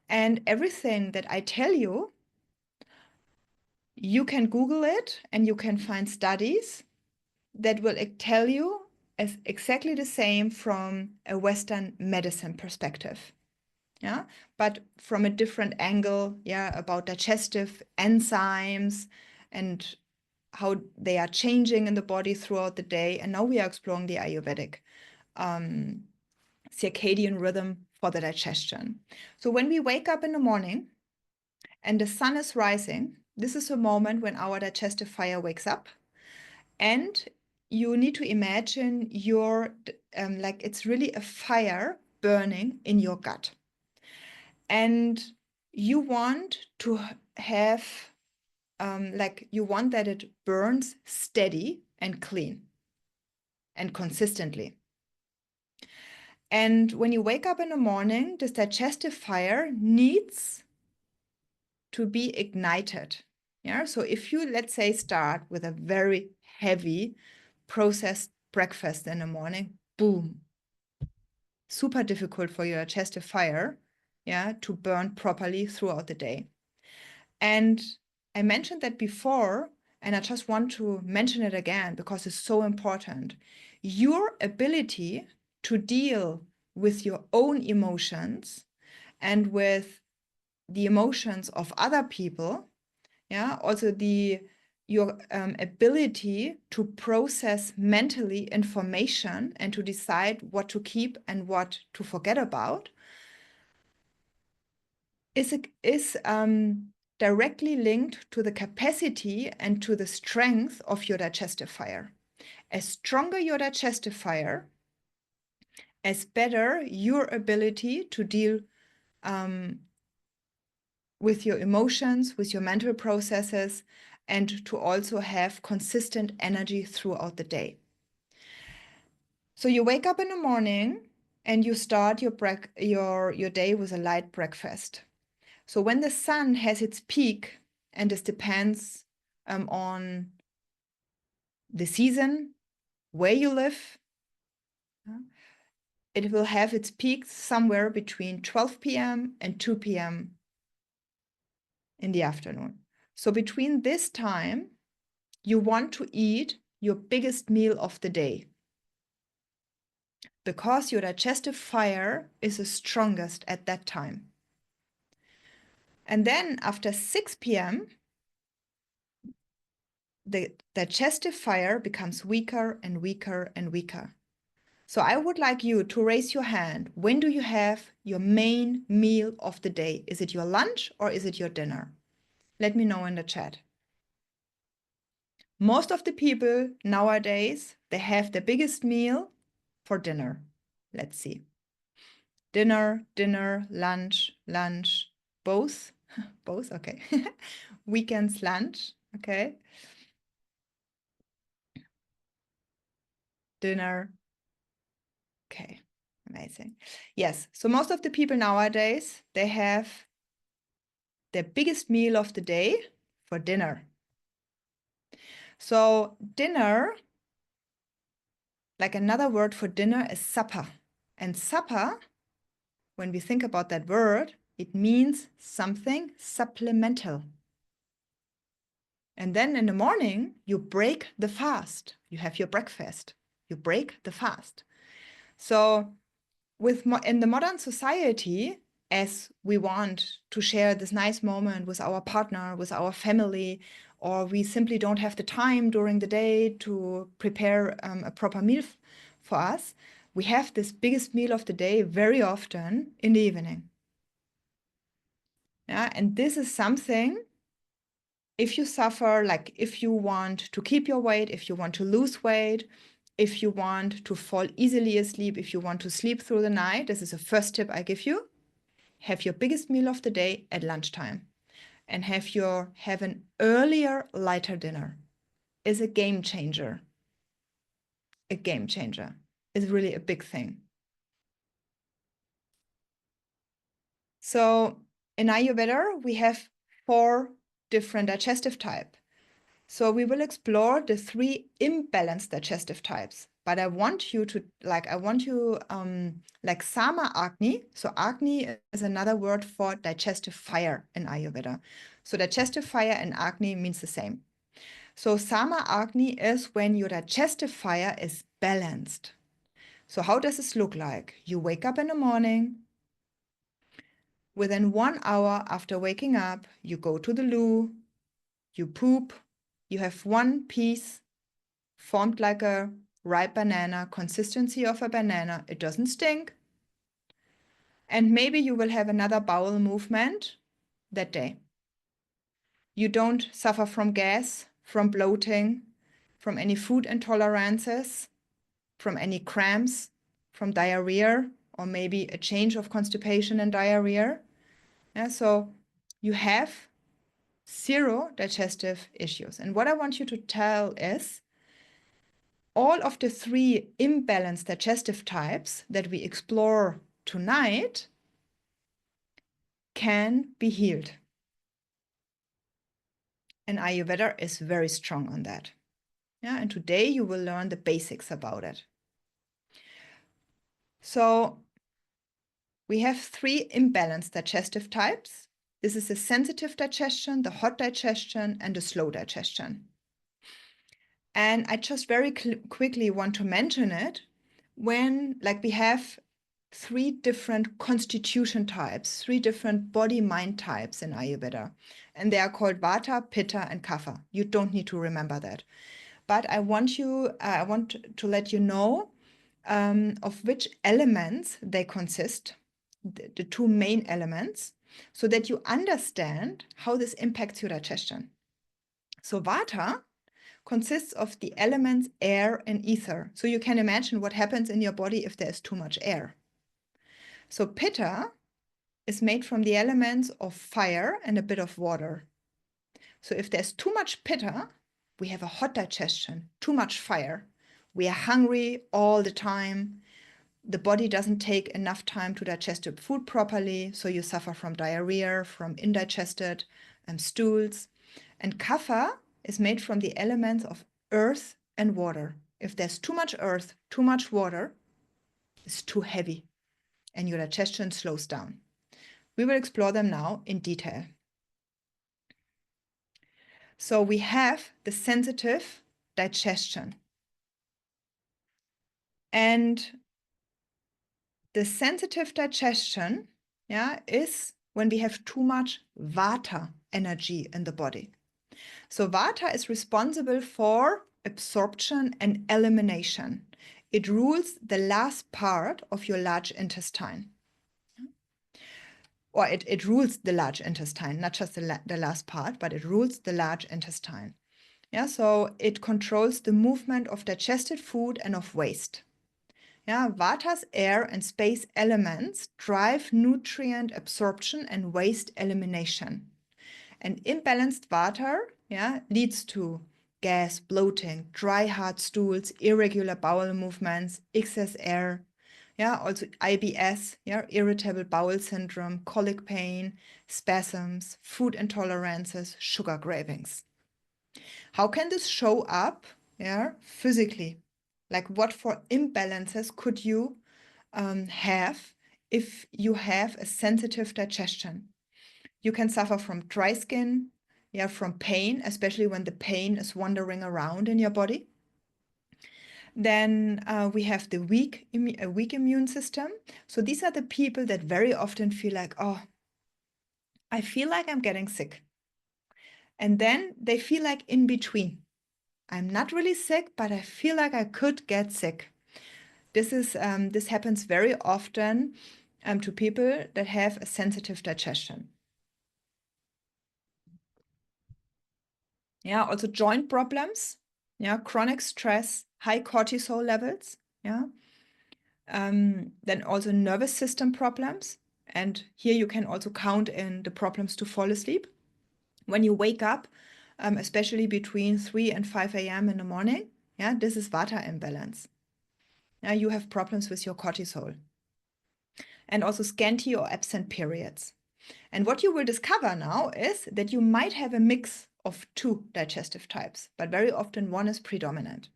And everything that I tell you, you can Google it and you can find studies that will tell you as exactly the same from a Western medicine perspective. But from a different angle, about digestive enzymes and how they are changing in the body throughout the day. And now we are exploring the Ayurvedic circadian rhythm for the digestion. So when we wake up in the morning and the sun is rising, this is a moment when our digestive fire wakes up. And you need to imagine your, like it's really a fire burning in your gut. And you want to have, you want that it burns steady and clean and consistently. And when you wake up in the morning, this digestive fire needs to be ignited. So if you, let's say, start with a very heavy processed breakfast in the morning, boom, super difficult for your digestive fire, to burn properly throughout the day. And I mentioned that before, and I just want to mention it again because it's so important. Your ability to deal with your own emotions and with the emotions of other people, also your ability to process mentally information and to decide what to keep and what to forget about is directly linked to the capacity and to the strength of your digestive fire. As stronger your digestive fire, as better your ability to deal with your emotions, with your mental processes, and to also have consistent energy throughout the day. So you wake up in the morning and you start your day with a light breakfast. So when the sun has its peak, and this depends on the season, where you live, it will have its peak somewhere between 12 p.m. and 2 p.m. in the afternoon. So between this time, you want to eat your biggest meal of the day because your digestive fire is the strongest at that time. And then after 6 p.m., the digestive fire becomes weaker and weaker and weaker. So I would like you to raise your hand. When do you have your main meal of the day? Is it your lunch or is it your dinner? Let me know in the chat. Most of the people nowadays, they have their biggest meal for dinner. Let's see. Dinner, lunch, both. Both, okay. Weekends, lunch, okay. Dinner, okay, amazing. Yes, so most of the people nowadays, they have their biggest meal of the day for dinner. So dinner, like another word for dinner is supper. And supper, when we think about that word, it means something supplemental. And then in the morning, you break the fast. You have your breakfast. You break the fast. So in the modern society, as we want to share this nice moment with our partner, with our family, or we simply don't have the time during the day to prepare a proper meal for us, we have this biggest meal of the day very often in the evening. And this is something, if you suffer, like if you want to keep your weight, if you want to lose weight, if you want to fall easily asleep, if you want to sleep through the night, this is the first tip I give you. Have your biggest meal of the day at lunchtime and have an earlier, lighter dinner. Is a game changer. A game changer is really a big thing. So in Ayurveda, we have 4 different digestive types. So we will explore the 3 imbalanced digestive types. But I want you to, like Sama Agni. So Agni is another word for digestive fire in Ayurveda. So digestive fire and Agni means the same. So Sama Agni is when your digestive fire is balanced. So how does this look like? You wake up in the morning. Within 1 hour after waking up, you go to the loo, you poop, you have one piece formed like a ripe banana, consistency of a banana. It doesn't stink. And maybe you will have another bowel movement that day. You don't suffer from gas, from bloating, from any food intolerances, from any cramps, from diarrhea, or maybe a change of constipation and diarrhea. Yeah, so you have 0 digestive issues. And what I want you to tell is all of the 3 imbalanced digestive types that we explore tonight can be healed. And Ayurveda is very strong on that. Yeah, and today you will learn the basics about it. So we have 3 imbalanced digestive types. This is the sensitive digestion, the hot digestion, and the slow digestion. And I just very quickly want to mention it when, like, we have 3 different constitution types, 3 different body-mind types in Ayurveda. And they are called Vata, Pitta, and Kapha. You don't need to remember that. But I want to let you know of which elements they consist, the 2 main elements, so that you understand how this impacts your digestion. So Vata consists of the elements air and ether. So you can imagine what happens in your body if there's too much air. So Pitta is made from the elements of fire and a bit of water. So if there's too much Pitta, we have a hot digestion, too much fire. We are hungry all the time. The body doesn't take enough time to digest the food properly, so you suffer from diarrhea, from indigested stools. And Kapha is made from the elements of earth and water. If there's too much earth, too much water, it's too heavy and your digestion slows down. We will explore them now in detail. So we have the sensitive digestion. And the sensitive digestion, is when we have too much Vata energy in the body. So Vata is responsible for absorption and elimination. It rules the last part of your large intestine. Or it rules the large intestine, not just the last part, but it rules the large intestine. Yeah, so it controls the movement of digested food and of waste. Yeah, Vata's air and space elements drive nutrient absorption and waste elimination. And imbalanced Vata, leads to gas, bloating, dry hard stools, irregular bowel movements, excess air, also IBS, irritable bowel syndrome, colic pain, spasms, food intolerances, sugar cravings. How can this show up, physically? Like what for imbalances could you have if you have a sensitive digestion? You can suffer from dry skin, from pain, especially when the pain is wandering around in your body. Then we have the weak immune system. So these are the people that very often feel like, oh, I feel like I'm getting sick. And then they feel like in between. I'm not really sick, but I feel like I could get sick. This happens very often to people that have a sensitive digestion. Also joint problems, chronic stress, high cortisol levels, yeah. Then also nervous system problems. And here you can also count in the problems to fall asleep. When you wake up, especially between 3 and 5 a.m. in the morning, yeah, this is Vata imbalance. Yeah, you have problems with your cortisol. And also scanty or absent periods. And what you will discover now is that you might have a mix of two digestive types, but very often one is predominant.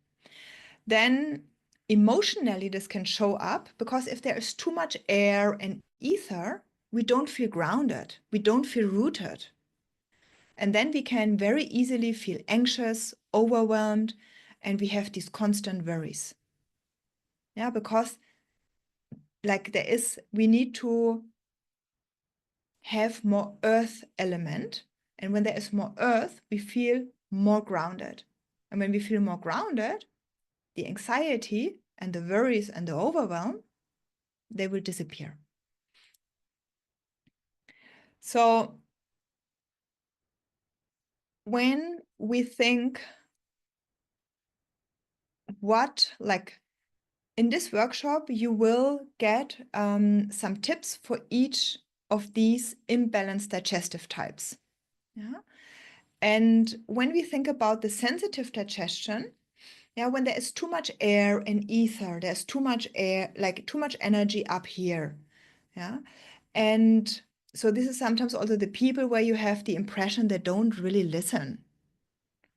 Then emotionally, this can show up because if there is too much air and ether, we don't feel grounded, we don't feel rooted. And then we can very easily feel anxious, overwhelmed, and we have these constant worries. Yeah, because like we need to have more earth element. And when there is more earth, we feel more grounded. And when we feel more grounded, the anxiety and the worries and the overwhelm, they will disappear. So when we think in this workshop, you will get some tips for each of these imbalanced digestive types. Yeah. And when we think about the sensitive digestion, yeah, when there is too much air and ether, there's too much air, like too much energy up here. Yeah. And so this is sometimes also the people where you have the impression they don't really listen.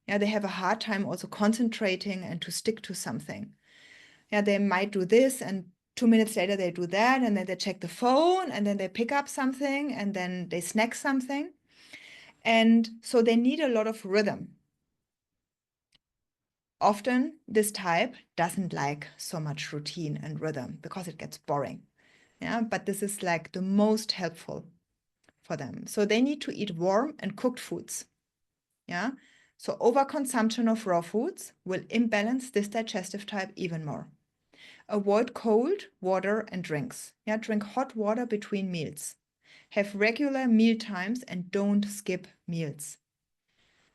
Yeah, they have a hard time also concentrating and to stick to something. Yeah, they might do this and 2 minutes later they do that and then they check the phone and then they pick up something and then they snack something. And so they need a lot of rhythm. Often this type doesn't like so much routine and rhythm because it gets boring. Yeah, but this is like the most helpful for them. So they need to eat warm and cooked foods. Yeah. So overconsumption of raw foods will imbalance this digestive type even more. Avoid cold water and drinks. Yeah, drink hot water between meals. Have regular meal times and don't skip meals.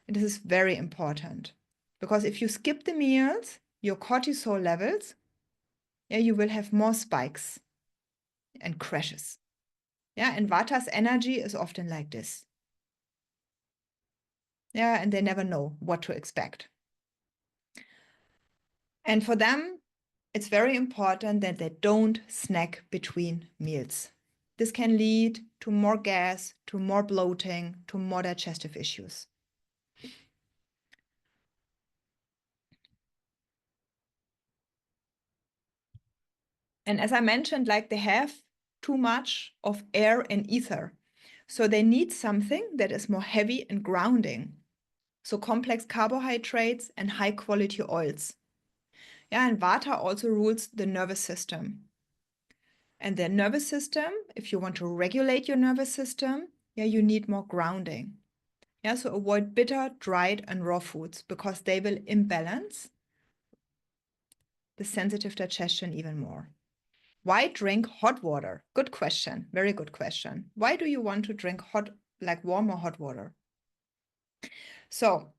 And this is very important because if you skip the meals, your cortisol levels, yeah, you will have more spikes and crashes. Yeah, and Vata's energy is often like this. Yeah, and they never know what to expect. And for them, it's very important that they don't snack between meals. This can lead to more gas, to more bloating, to more digestive issues. And as I mentioned, like they have too much of air and ether. So they need something that is more heavy and grounding. So complex carbohydrates and high quality oils. Yeah, and Vata also rules the nervous system. And the nervous system, if you want to regulate your nervous system, yeah, you need more grounding. Yeah, so avoid bitter, dried, and raw foods because they will imbalance the sensitive digestion even more. Why drink hot water? Good question. Very good question. Why do you want to drink hot, like warm or hot water? So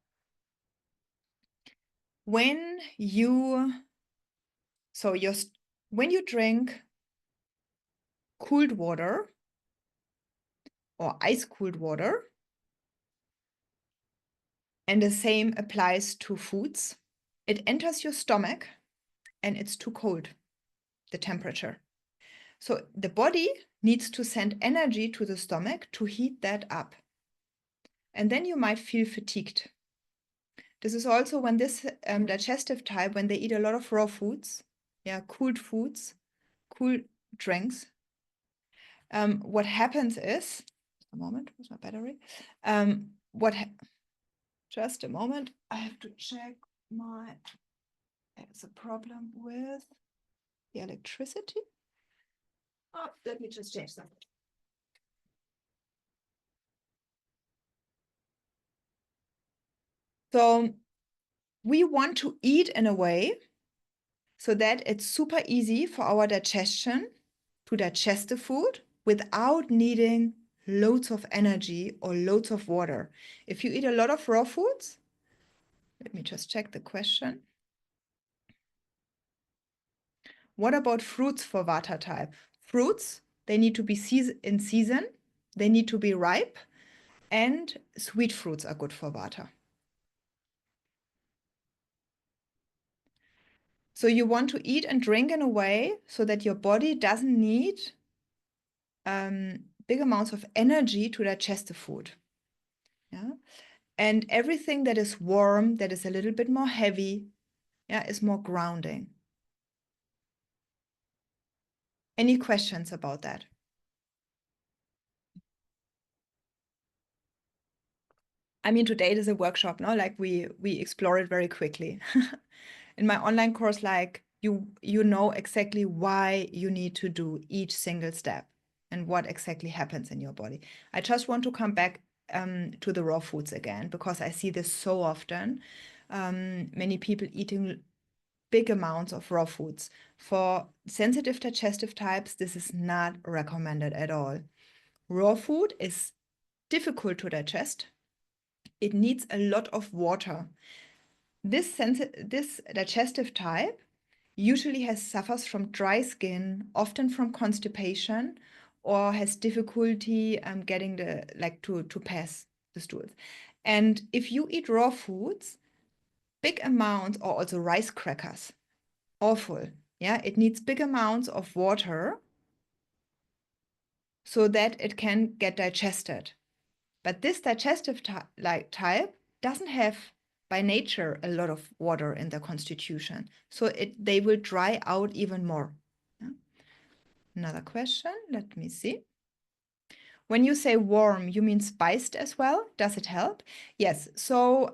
when you when you drink cooled water or ice cooled water, and the same applies to foods, it enters your stomach and it's too cold, the temperature. So the body needs to send energy to the stomach to heat that up. And then you might feel fatigued. This is also when this digestive type, when they eat a lot of raw foods, yeah, cooled foods, cool drinks, what happens is, a moment, where's my battery? Just a moment, I have to check there's a problem with the electricity. Oh, let me just change something. So we want to eat in a way so that it's super easy for our digestion to digest the food without needing loads of energy or loads of water. If you eat a lot of raw foods, let me just check the question. What about fruits for Vata type? Fruits, they need to be in season, they need to be ripe, and sweet fruits are good for Vata. So you want to eat and drink in a way so that your body doesn't need big amounts of energy to digest the food. Yeah. And everything that is warm, that is a little bit more heavy, yeah, is more grounding. Any questions about that? I mean, today it is a workshop, no? Like we explore it very quickly. In my online course, like you know exactly why you need to do each single step and what exactly happens in your body. I just want to come back to the raw foods again because I see this so often. Many people eating big amounts of raw foods. For sensitive digestive types, this is not recommended at all. Raw food is difficult to digest. It needs a lot of water. This digestive type usually suffers from dry skin, often from constipation, or has difficulty getting to pass the stools. And if you eat raw foods, big amounts, or also rice crackers, awful. Yeah, it needs big amounts of water so that it can get digested. But this digestive type doesn't have by nature a lot of water in their constitution. So they will dry out even more. Yeah. Another question, let me see. When you say warm, you mean spiced as well? Does it help? Yes. So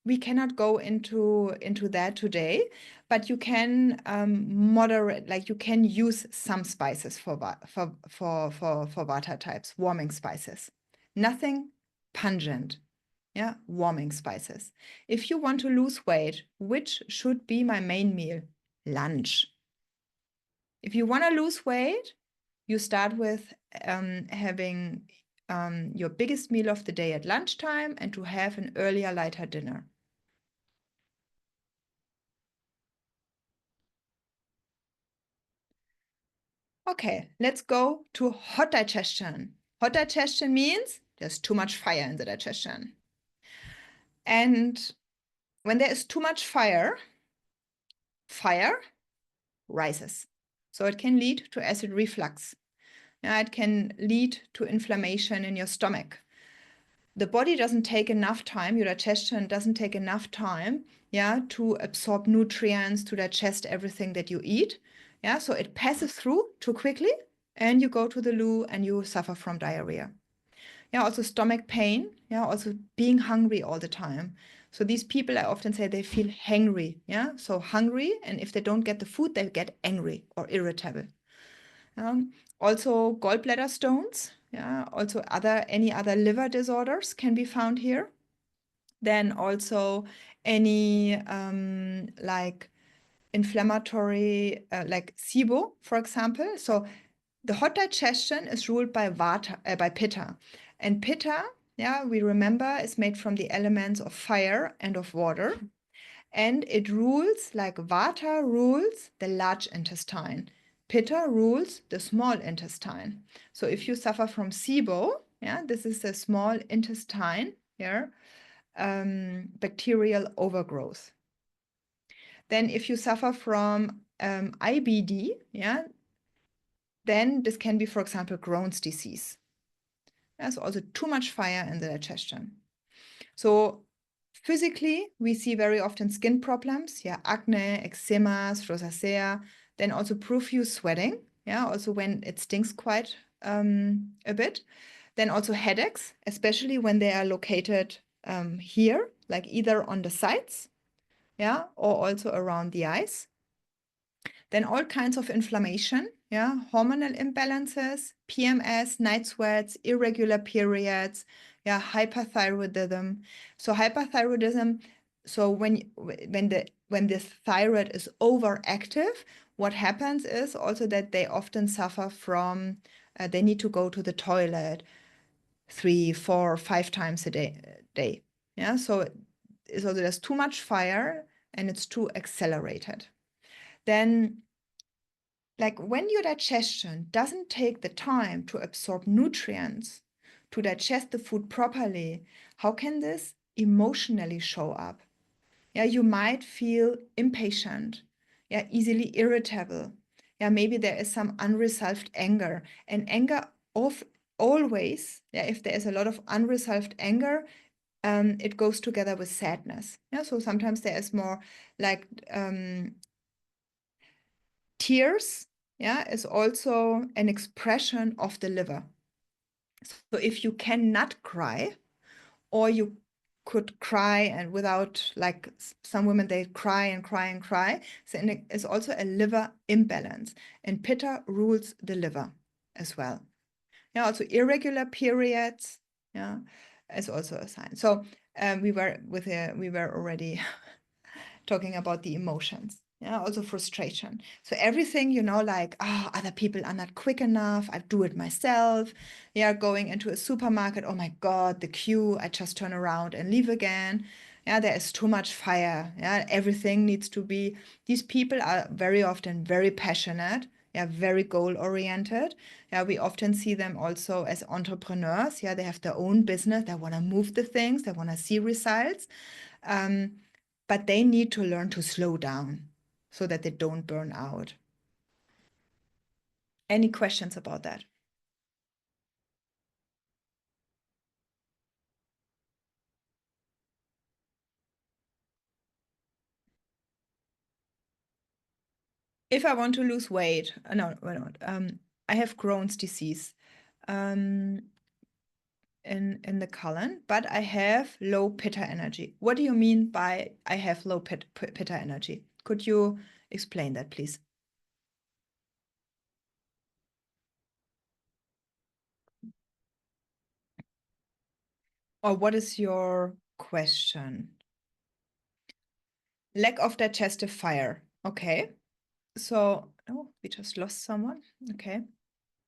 we cannot go into that today, but you can moderate, like you can use some spices for Vata types, warming spices. Nothing pungent. Yeah, warming spices. If you want to lose weight, which should be my main meal? Lunch. If you want to lose weight, you start with having your biggest meal of the day at lunchtime and to have an earlier, lighter dinner. Okay, let's go to hot digestion. Hot digestion means there's too much fire in the digestion. And when there is too much fire rises. So it can lead to acid reflux. Yeah, it can lead to inflammation in your stomach. The body doesn't take enough time, your digestion doesn't take enough time, yeah, to absorb nutrients, to digest everything that you eat. Yeah, so it passes through too quickly and you go to the loo and you suffer from diarrhea. Yeah, also stomach pain, yeah, also being hungry all the time. So these people, I often say they feel hangry, yeah, so hungry, and if they don't get the food, they get angry or irritable. Also gallbladder stones, yeah, also any other liver disorders can be found here. Then also any like inflammatory, like SIBO, for example. So the hot digestion is ruled by by Pitta. And Pitta, yeah, we remember, is made from the elements of fire and of water. And it rules, like Vata rules the large intestine. Pitta rules the small intestine. So if you suffer from SIBO, yeah, this is the small intestine here, bacterial overgrowth. Then if you suffer from IBD, yeah, then this can be, for example, Crohn's disease. There's also too much fire in the digestion. So physically, we see very often skin problems, yeah, acne, eczema, rosacea, then also profuse sweating, yeah, also when it stings quite a bit. Then also headaches, especially when they are located here, like either on the sides, yeah, or also around the eyes. Then all kinds of inflammation, yeah, hormonal imbalances, PMS, night sweats, irregular periods, yeah, hyperthyroidism. So hyperthyroidism, so when this thyroid is overactive, what happens is also that they often suffer from, they need to go to the toilet 3, 4, 5 times a day. Yeah, so there's too much fire and it's too accelerated. Then like when your digestion doesn't take the time to absorb nutrients, to digest the food properly, how can this emotionally show up? Yeah, you might feel impatient, yeah, easily irritable. Yeah, maybe there is some unresolved anger. And anger of always, yeah, if there is a lot of unresolved anger, it goes together with sadness. Yeah, so sometimes there is more like tears, yeah, is also an expression of the liver. So if you cannot cry, or you could cry and without, like some women, they cry and cry and cry. So it's also a liver imbalance, and pitta rules the liver as well. Yeah, also irregular periods, yeah, is also a sign. So we were already talking about the emotions. Yeah, also frustration. So everything, like, oh, other people are not quick enough. I do it myself. Yeah, going into a supermarket. Oh my God, the queue. I just turn around and leave again. Yeah, there is too much fire. Yeah, everything needs to be. These people are very often very passionate. Yeah, very goal oriented. Yeah, we often see them also as entrepreneurs. Yeah, they have their own business. They want to move the things. They want to see results. But they need to learn to slow down so that they don't burn out. Any questions about that? If I want to lose weight, no, why not? I have Crohn's disease um, in the colon, but I have low pitta energy. What do you mean by I have low pitta energy? Could you explain that, please? Or what is your question? Lack of digestive fire. Okay. So, oh, we just lost someone. Okay.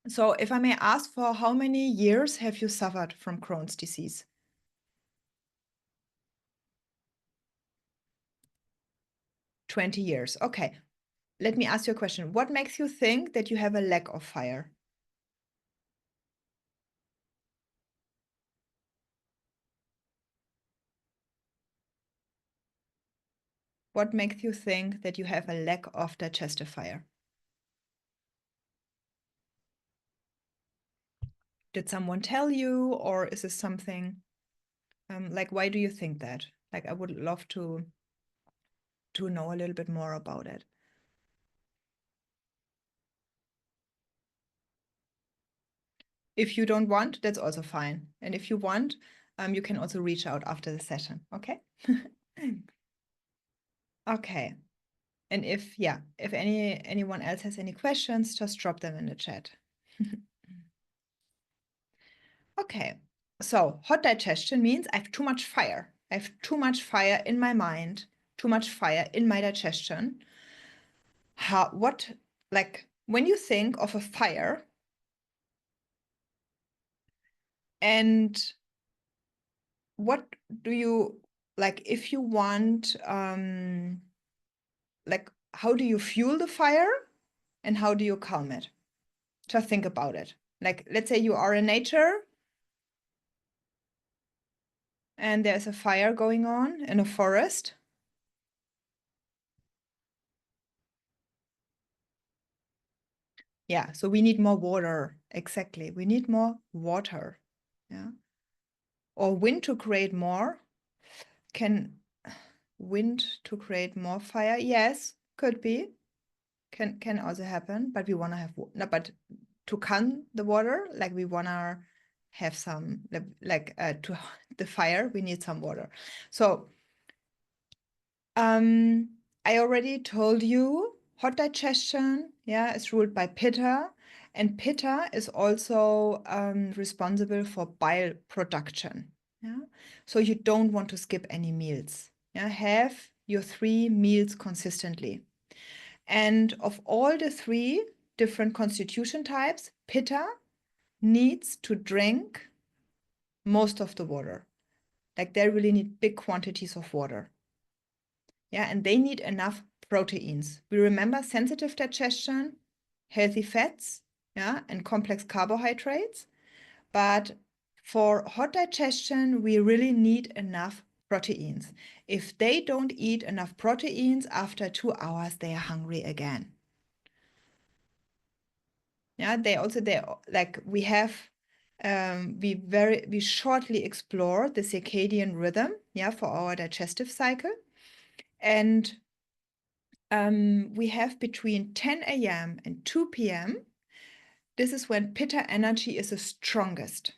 So, if I may ask, for how many years have you suffered from Crohn's disease? 20 years. Okay. Let me ask you a question. What makes you think that you have a lack of fire? What makes you think that you have a lack of digestive fire? Did someone tell you, or is this something like, why do you think that? Like, I would love to know a little bit more about it. If you don't want, that's also fine. And if you want, you can also reach out after the session. Okay. Okay. And if anyone else has any questions, just drop them in the chat. Okay. So hot digestion means I have too much fire. I have too much fire in my mind, too much fire in my digestion. Like when you think of a fire and what do you like if you want like how do you fuel the fire and how do you calm it? Just think about it. Like let's say you are in nature and there's a fire going on in a forest. Yeah, so we need more water. Exactly. We need more water. Yeah. Or wind to create more. Can wind to create more fire? Yes, could be. Can also happen, but we want to have no, but to calm the water, like we want to have some like to the fire, we need some water. So I already told you hot digestion, yeah, is ruled by pitta, and pitta is also responsible for bile production. Yeah, so you don't want to skip any meals. Yeah, have your 3 meals consistently. And of all the 3 different constitution types, pitta needs to drink most of the water. Like they really need big quantities of water. Yeah, and they need enough proteins. We remember sensitive digestion healthy fats, yeah, and complex carbohydrates. But for hot digestion, we really need enough proteins. If they don't eat enough proteins, after 2 hours, they are hungry again. Yeah, they like we have we shortly explore the circadian rhythm, yeah, for our digestive cycle. And we have between 10 a.m. and 2 p.m. This is when pitta energy is the strongest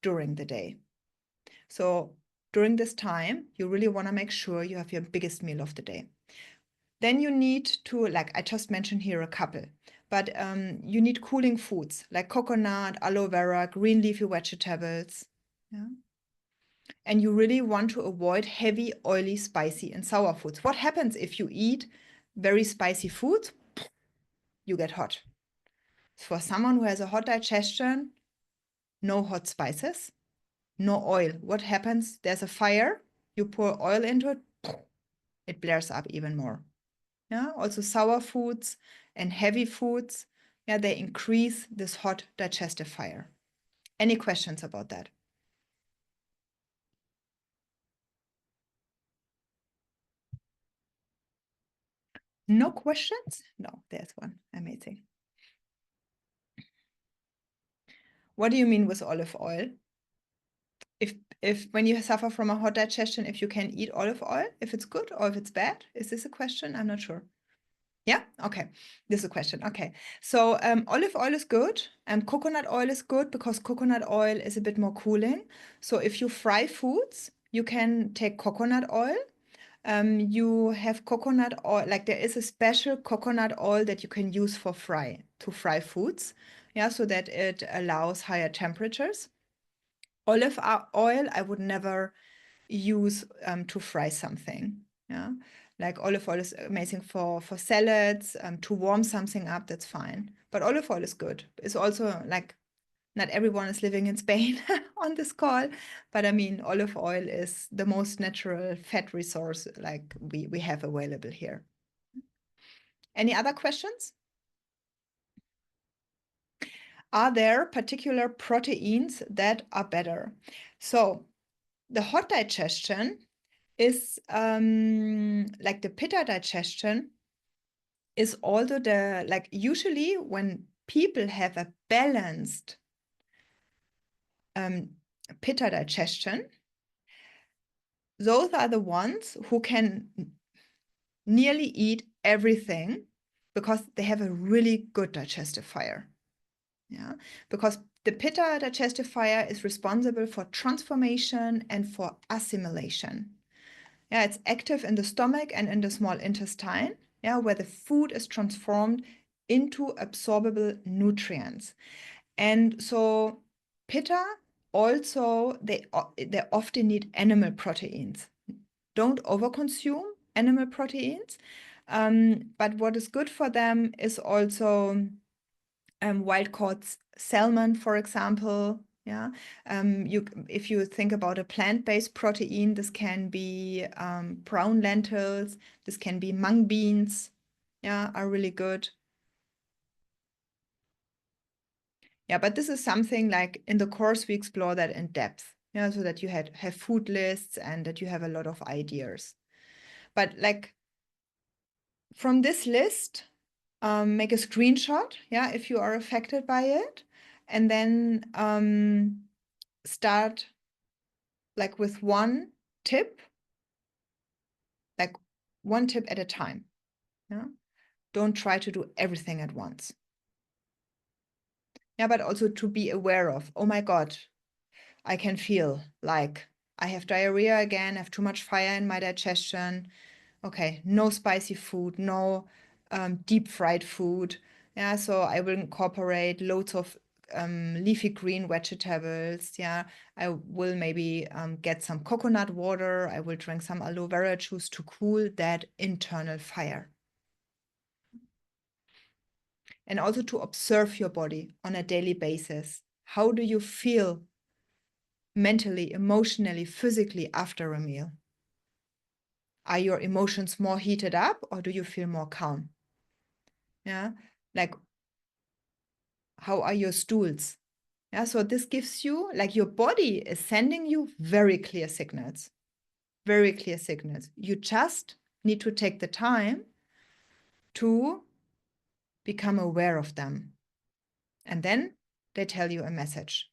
during the day. So during this time, you really want to make sure you have your biggest meal of the day. Then you need to, like I just mentioned here, a couple, but you need cooling foods like coconut, aloe vera, green leafy vegetables. Yeah. And you really want to avoid heavy, oily, spicy, and sour foods. What happens if you eat very spicy foods? You get hot. For someone who has a hot digestion, no hot spices, no oil. What happens? There's a fire, you pour oil into it, it blares up even more. Yeah, also sour foods and heavy foods, yeah, they increase this hot digestive fire. Any questions about that? No questions? No, there's one. Amazing. What do you mean with olive oil? If when you suffer from a hot digestion, if you can eat olive oil, if it's good or if it's bad? Is this a question? I'm not sure. Yeah, okay. This is a question. Okay. So olive oil is good and coconut oil is good because coconut oil is a bit more cooling. So if you fry foods, you can take coconut oil. You have coconut oil, like there is a special coconut oil that you can use for to fry foods. Yeah, so that it allows higher temperatures. Olive oil, I would never use to fry something. Yeah, like olive oil is amazing for salads, to warm something up, that's fine. But olive oil is good. It's also like not everyone is living in Spain on this call, but I mean, olive oil is the most natural fat resource like we have available here. Any other questions? Are there particular proteins that are better? So the hot digestion is like the pitta digestion is also the, like usually when people have a balanced pitta digestion, those are the ones who can nearly eat everything because they have a really good digestive fire. Yeah, because the pitta digestive fire is responsible for transformation and for assimilation. Yeah, it's active in the stomach and in the small intestine, yeah, where the food is transformed into absorbable nutrients. And so pitta also, they often need animal proteins. Don't overconsume animal proteins. But what is good for them is also wild caught salmon, for example. Yeah, if you think about a plant-based protein, this can be brown lentils, this can be mung beans. Yeah, are really good. Yeah, but this is something like in the course we explore that in depth. Yeah, so that you have food lists and that you have a lot of ideas. But like from this list, make a screenshot, yeah, if you are affected by it, and then start like with one tip, like one tip at a time. Yeah, don't try to do everything at once. Yeah, but also to be aware of, oh my God, I can feel like I have diarrhea again, I have too much fire in my digestion. Okay, no spicy food, no deep fried food. Yeah, so I will incorporate loads of leafy green vegetables. Yeah, I will maybe get some coconut water. I will drink some aloe vera juice to cool that internal fire. And also to observe your body on a daily basis. How do you feel mentally, emotionally, physically after a meal? Are your emotions more heated up or do you feel more calm? Yeah, like How are your stools? Yeah, so this gives you, like, your body is sending you very clear signals, very clear signals. You just need to take the time to become aware of them. And then they tell you a message.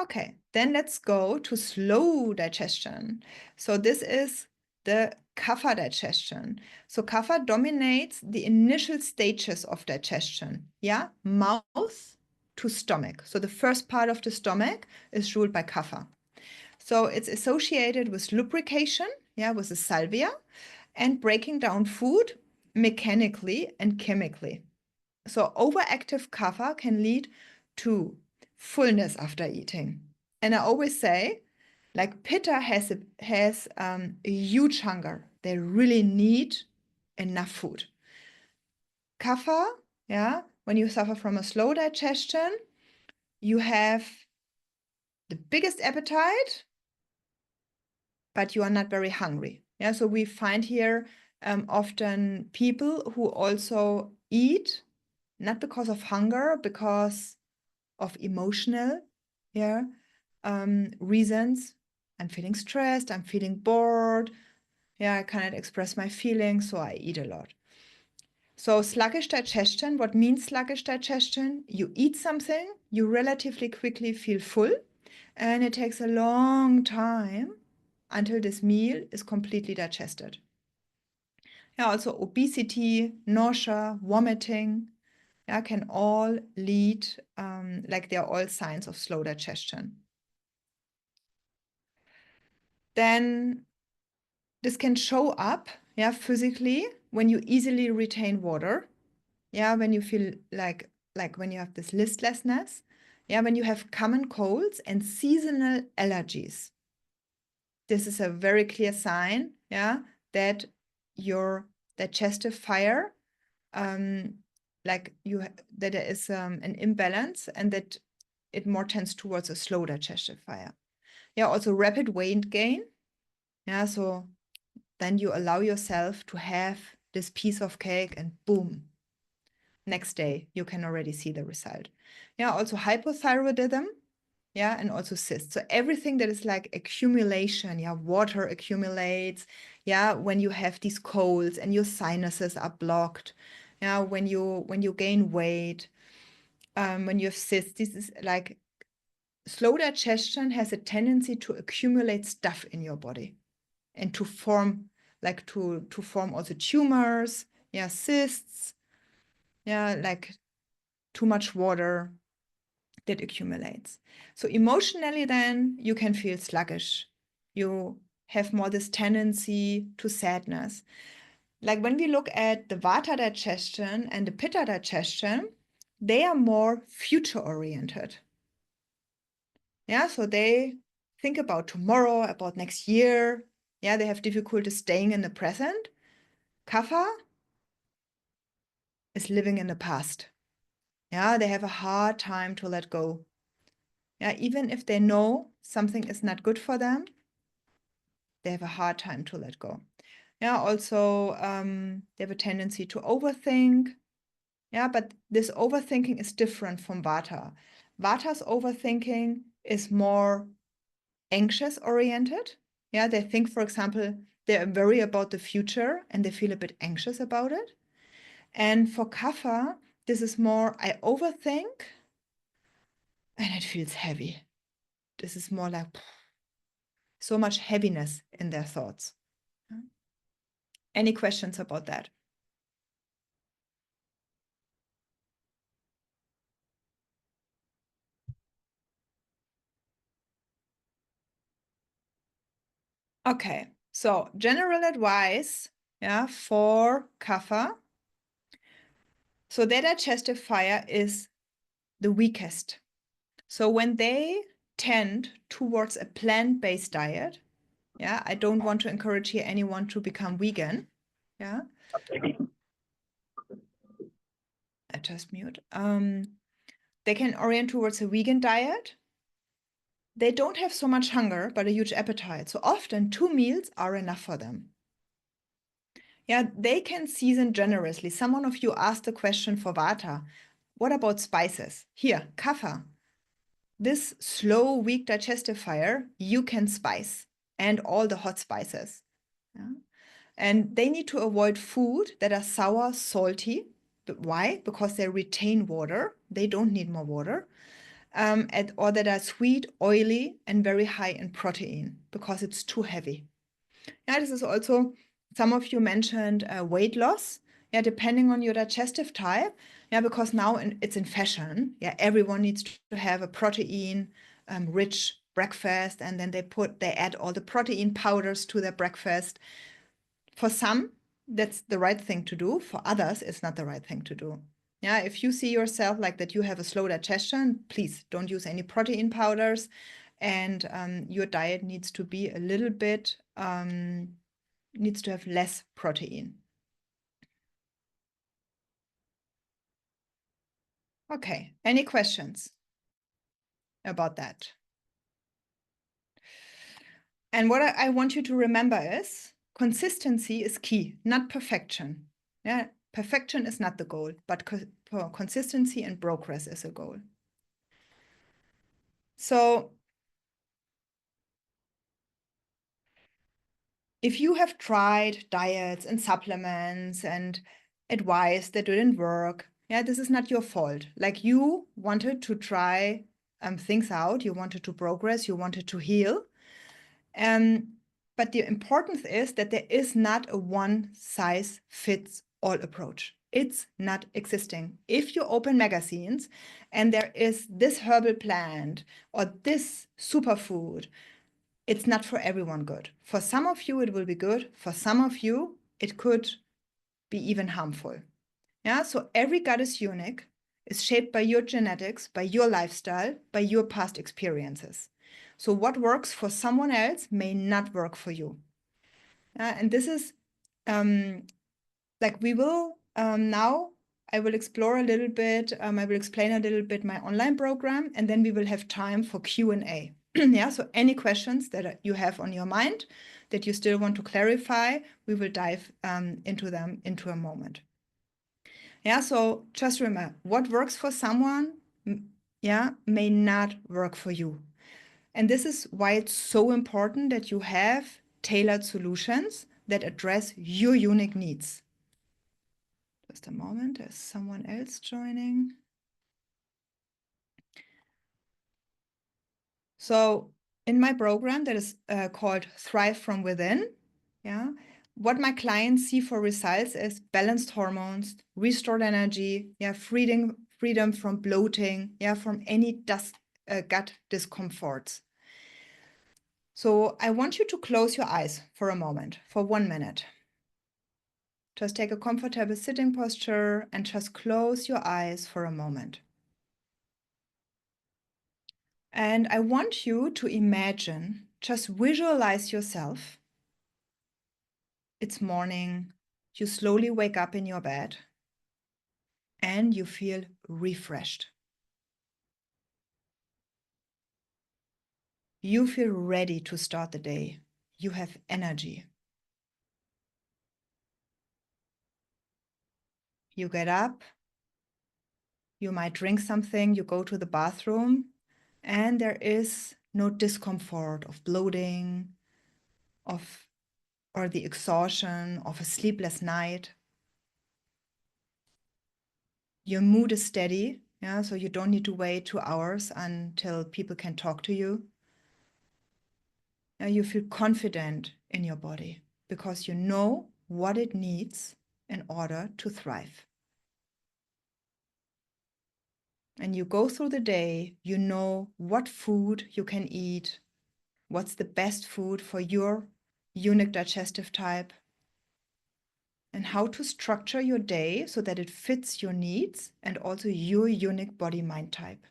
Okay, then let's go to slow digestion. So this is the kapha digestion. So kapha dominates the initial stages of digestion. Yeah, mouth to stomach. So the first part of the stomach is ruled by kapha. So it's associated with lubrication, yeah, with the salvia, and breaking down food mechanically and chemically. So overactive kapha can lead to fullness after eating. And I always say, like, pitta has a huge hunger. They really need enough food. Kapha, yeah, when you suffer from a slow digestion, you have the biggest appetite, but you are not very hungry. Yeah, so we find here often people who also eat not because of hunger, because of emotional, yeah, reasons. I'm feeling stressed, I'm feeling bored, yeah, I cannot express my feelings, so I eat a lot. So sluggish digestion, what means sluggish digestion? You eat something, you relatively quickly feel full, and it takes a long time until this meal is completely digested. Yeah, also obesity, nausea, vomiting, yeah, can all lead, like they're all signs of slow digestion. Then this can show up, yeah, physically when you easily retain water, yeah, when you feel like when you have this listlessness, yeah, when you have common colds and seasonal allergies. This is a very clear sign, yeah, that your digestive fire, like that there is an imbalance and that it more tends towards a slow digestive fire. Yeah, also rapid weight gain. Yeah, so then you allow yourself to have this piece of cake and boom, next day you can already see the result. Yeah, also hypothyroidism. Yeah, and also cysts. So everything that is like accumulation, yeah, water accumulates, yeah, when you have these colds and your sinuses are blocked, yeah, when you gain weight, when you have cysts, this is like slow digestion has a tendency to accumulate stuff in your body and to form like to form also tumors, yeah, cysts, yeah, like too much water that accumulates. So emotionally then you can feel sluggish. You have more this tendency to sadness. Like when we look at the vata digestion and the pitta digestion, they are more future oriented. Yeah, so they think about tomorrow, about next year. Yeah, they have difficulty staying in the present. Kapha is living in the past. Yeah, they have a hard time to let go. Yeah, even if they know something is not good for them, they have a hard time to let go. Yeah, also they have a tendency to overthink. Yeah, but this overthinking is different from Vata. Vata's overthinking is more anxious oriented. Yeah, they think, for example, they worry about the future and they feel a bit anxious about it. And for Kapha, this is more, I overthink and it feels heavy. This is more like so much heaviness in their thoughts. Any questions about that? Okay, so general advice, yeah, for kapha. So their digestive fire is the weakest. So when they tend towards a plant-based diet, yeah, I don't want to encourage here anyone to become vegan, yeah. I just mute. They can orient towards a vegan diet. They don't have so much hunger, but a huge appetite. So often 2 meals are enough for them. Yeah, they can season generously. Someone of you asked the question for Vata. What about spices? Here, Kapha. This slow, weak digestive fire, you can spice and all the hot spices. Yeah? And they need to avoid food that are sour, salty. But why? Because they retain water. They don't need more water. Or that are sweet, oily, and very high in protein because it's too heavy. Yeah, this is also, some of you mentioned weight loss. Yeah, depending on your digestive type. Yeah, because now it's in fashion. Yeah, everyone needs to have a protein rich breakfast, and then they add all the protein powders to their breakfast. For some, that's the right thing to do. For others, it's not the right thing to do. Yeah, if you see yourself like that, you have a slow digestion, please don't use any protein powders, and your diet needs to be a little bit needs to have less protein. Okay, any questions about that? And what I want you to remember is consistency is key, not perfection. Yeah, perfection is not the goal, but consistency and progress is a goal. So if you have tried diets and supplements and advice that didn't work, yeah, this is not your fault. Like, you wanted to try things out, you wanted to progress, you wanted to heal. But the importance is that there is not a one size fits all approach. It's not existing. If you open magazines and there is this herbal plant or this superfood, it's not for everyone good. For some of you, it will be good. For some of you, it could be even harmful. Yeah, so every gut is unique, is shaped by your genetics, by your lifestyle, by your past experiences. So what works for someone else may not work for you. And this is like, we will now, I will explore a little bit, I will explain a little bit my online program, and then we will have time for Q&A. Yeah, so any questions that you have on your mind that you still want to clarify, we will dive into them into a moment. Yeah, so just remember, what works for someone, yeah, may not work for you. And this is why it's so important that you have tailored solutions that address your unique needs. Just a moment, there's someone else joining. So in my program that is called Thrive from Within, yeah, what my clients see for results is balanced hormones, restored energy, yeah, freedom from bloating, yeah, from any gut discomforts. So I want you to close your eyes for a moment, for 1 minute. Just take a comfortable sitting posture and just close your eyes for a moment. And I want you to imagine, just visualize yourself. It's morning, you slowly wake up in your bed, and you feel refreshed. You feel ready to start the day. You have energy. You get up, you might drink something, you go to the bathroom, and there is no discomfort of bloating, or the exhaustion of a sleepless night. Your mood is steady, yeah, so you don't need to wait 2 hours until people can talk to you. You feel confident in your body because you know what it needs in order to thrive. And you go through the day, you know what food you can eat, what's the best food for your unique digestive type, and how to structure your day so that it fits your needs and also your unique body-mind type.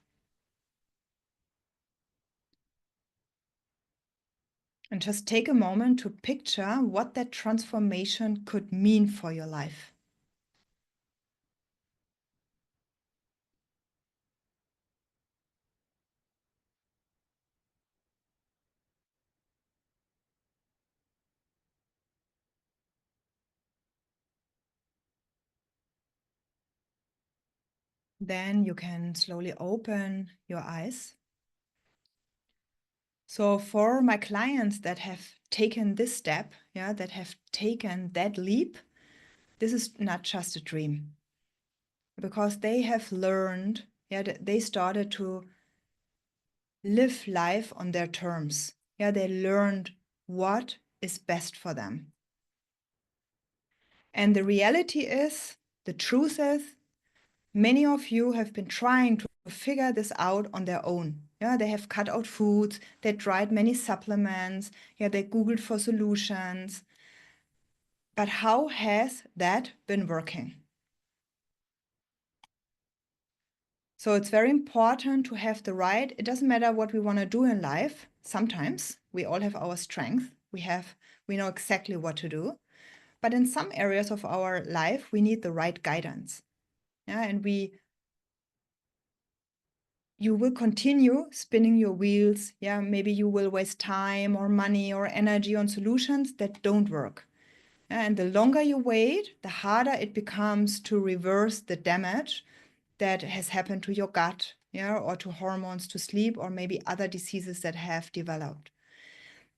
And just take a moment to picture what that transformation could mean for your life. Then you can slowly open your eyes. So for my clients that have taken this step, that have taken that leap, this is not just a dream, because they have learned, that they started to live life on their terms. They learned what is best for them. And the reality is, the truth is, many of you have been trying to figure this out on their own. They have cut out foods, they tried many supplements, they Googled for solutions. But how has that been working? So it's very important to have the right, it doesn't matter what we want to do in life. Sometimes we all have our strength. We know exactly what to do. But in some areas of our life, we need the right guidance. And you will continue spinning your wheels. Maybe you will waste time or money or energy on solutions that don't work. And the longer you wait, the harder it becomes to reverse the damage that has happened to your gut, or to hormones, to sleep, or maybe other diseases that have developed.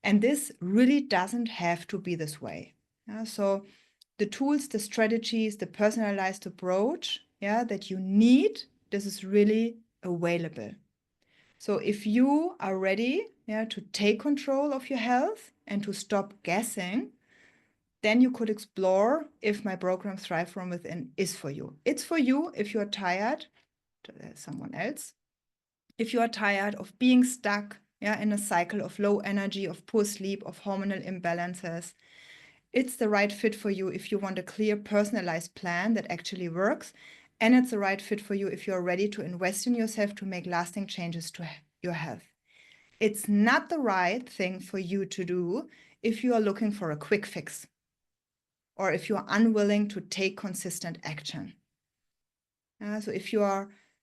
And this really doesn't have to be this way. So the tools, the strategies, the personalized approach, that you need, this is really available. So if you are ready, to take control of your health and to stop guessing, then you could explore if my program Thrive From Within is for you. It's for you if you are tired, someone else, if you are tired of being stuck in a cycle of low energy, of poor sleep, of hormonal imbalances. It's the right fit for you if you want a clear, personalized plan that actually works. And it's the right fit for you if you're ready to invest in yourself to make lasting changes to your health. It's not the right thing for you to do if you are looking for a quick fix or if you are unwilling to take consistent action. So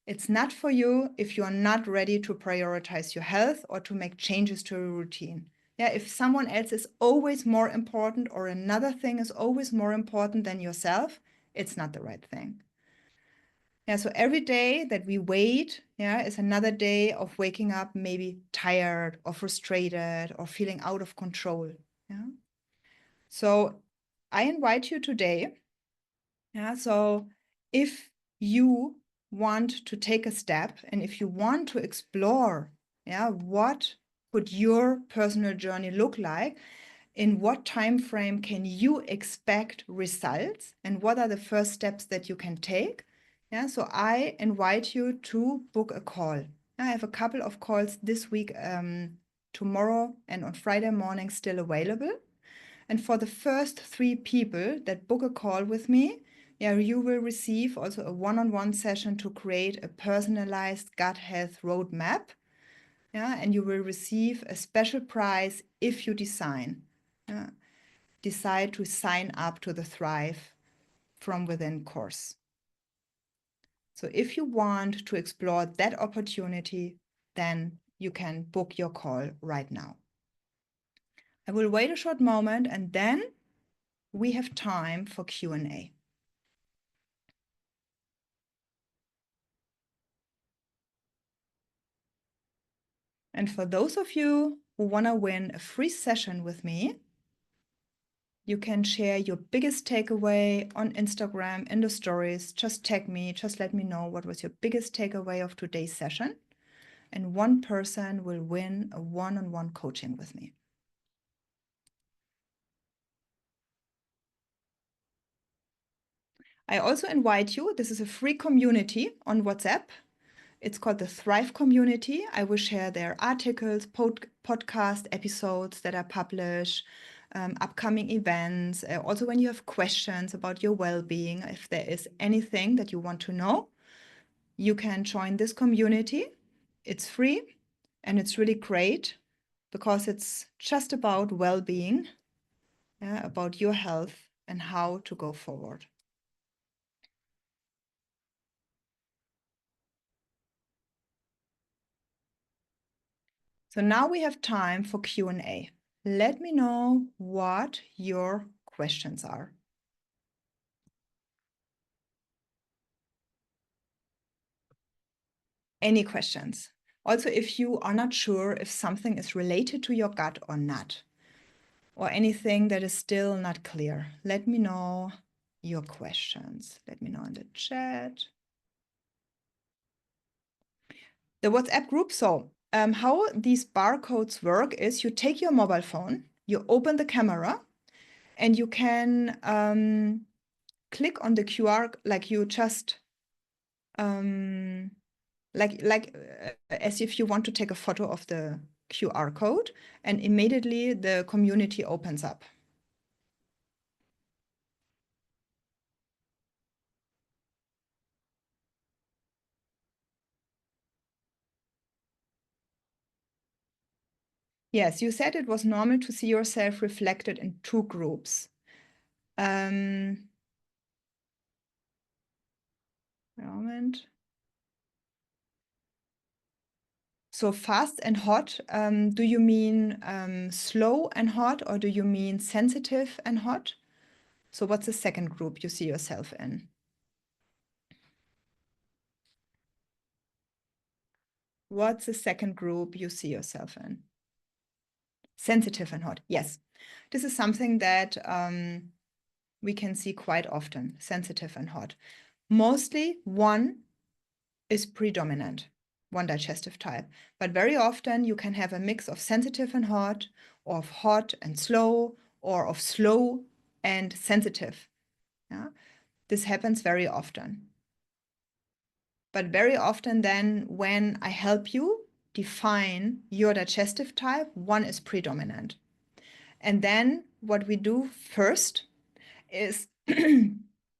it's not for you if you are not ready to prioritize your health or to make changes to your routine. If someone else is always more important or another thing is always more important than yourself, it's not the right thing. So every day that we wait, is another day of waking up maybe tired or frustrated or feeling out of control. So I invite you today. So if you want to take a step and if you want to explore, what could your personal journey look like? In what time frame can you expect results? And what are the first steps that you can take? So I invite you to book a call. I have a couple of calls this week, tomorrow and on Friday morning still available. And for the first 3 people that book a call with me, you will receive also a one-on-one session to create a personalized gut health roadmap. And you will receive a special prize if you decide to sign up to the Thrive From Within course. So if you want to explore that opportunity, then you can book your call right now. I will wait a short moment and then we have time for Q&A. And for those of you who want to win a free session with me, you can share your biggest takeaway on Instagram in the stories. Just tag me, just let me know what was your biggest takeaway of today's session. And one person will win a one-on-one coaching with me. I also invite you, this is a free community on WhatsApp. It's called the Thrive Community. I will share their articles, podcast episodes that I publish, upcoming events. Also, when you have questions about your well-being, if there is anything that you want to know, you can join this community. It's free and it's really great because it's just about well-being, about your health and how to go forward. So now we have time for Q&A. Let me know what your questions are. Any questions? Also, if you are not sure if something is related to your gut or not, or anything that is still not clear, let me know your questions. Let me know in the chat. The WhatsApp group. So how these barcodes work is you take your mobile phone, you open the camera, and you can click on the QR, like you just as if you want to take a photo of the QR code, and immediately the community opens up. Yes, you said it was normal to see yourself reflected in two groups. Moment. So fast and hot, do you mean slow and hot, or do you mean sensitive and hot? So what's the second group you see yourself in? What's the second group you see yourself in? Sensitive and hot, yes. This is something that we can see quite often, sensitive and hot. Mostly one is predominant, one digestive type, but very often you can have a mix of sensitive and hot, or of hot and slow, or of slow and sensitive. Yeah? This happens very often. But very often then when I help you define your digestive type, one is predominant. And then what we do first is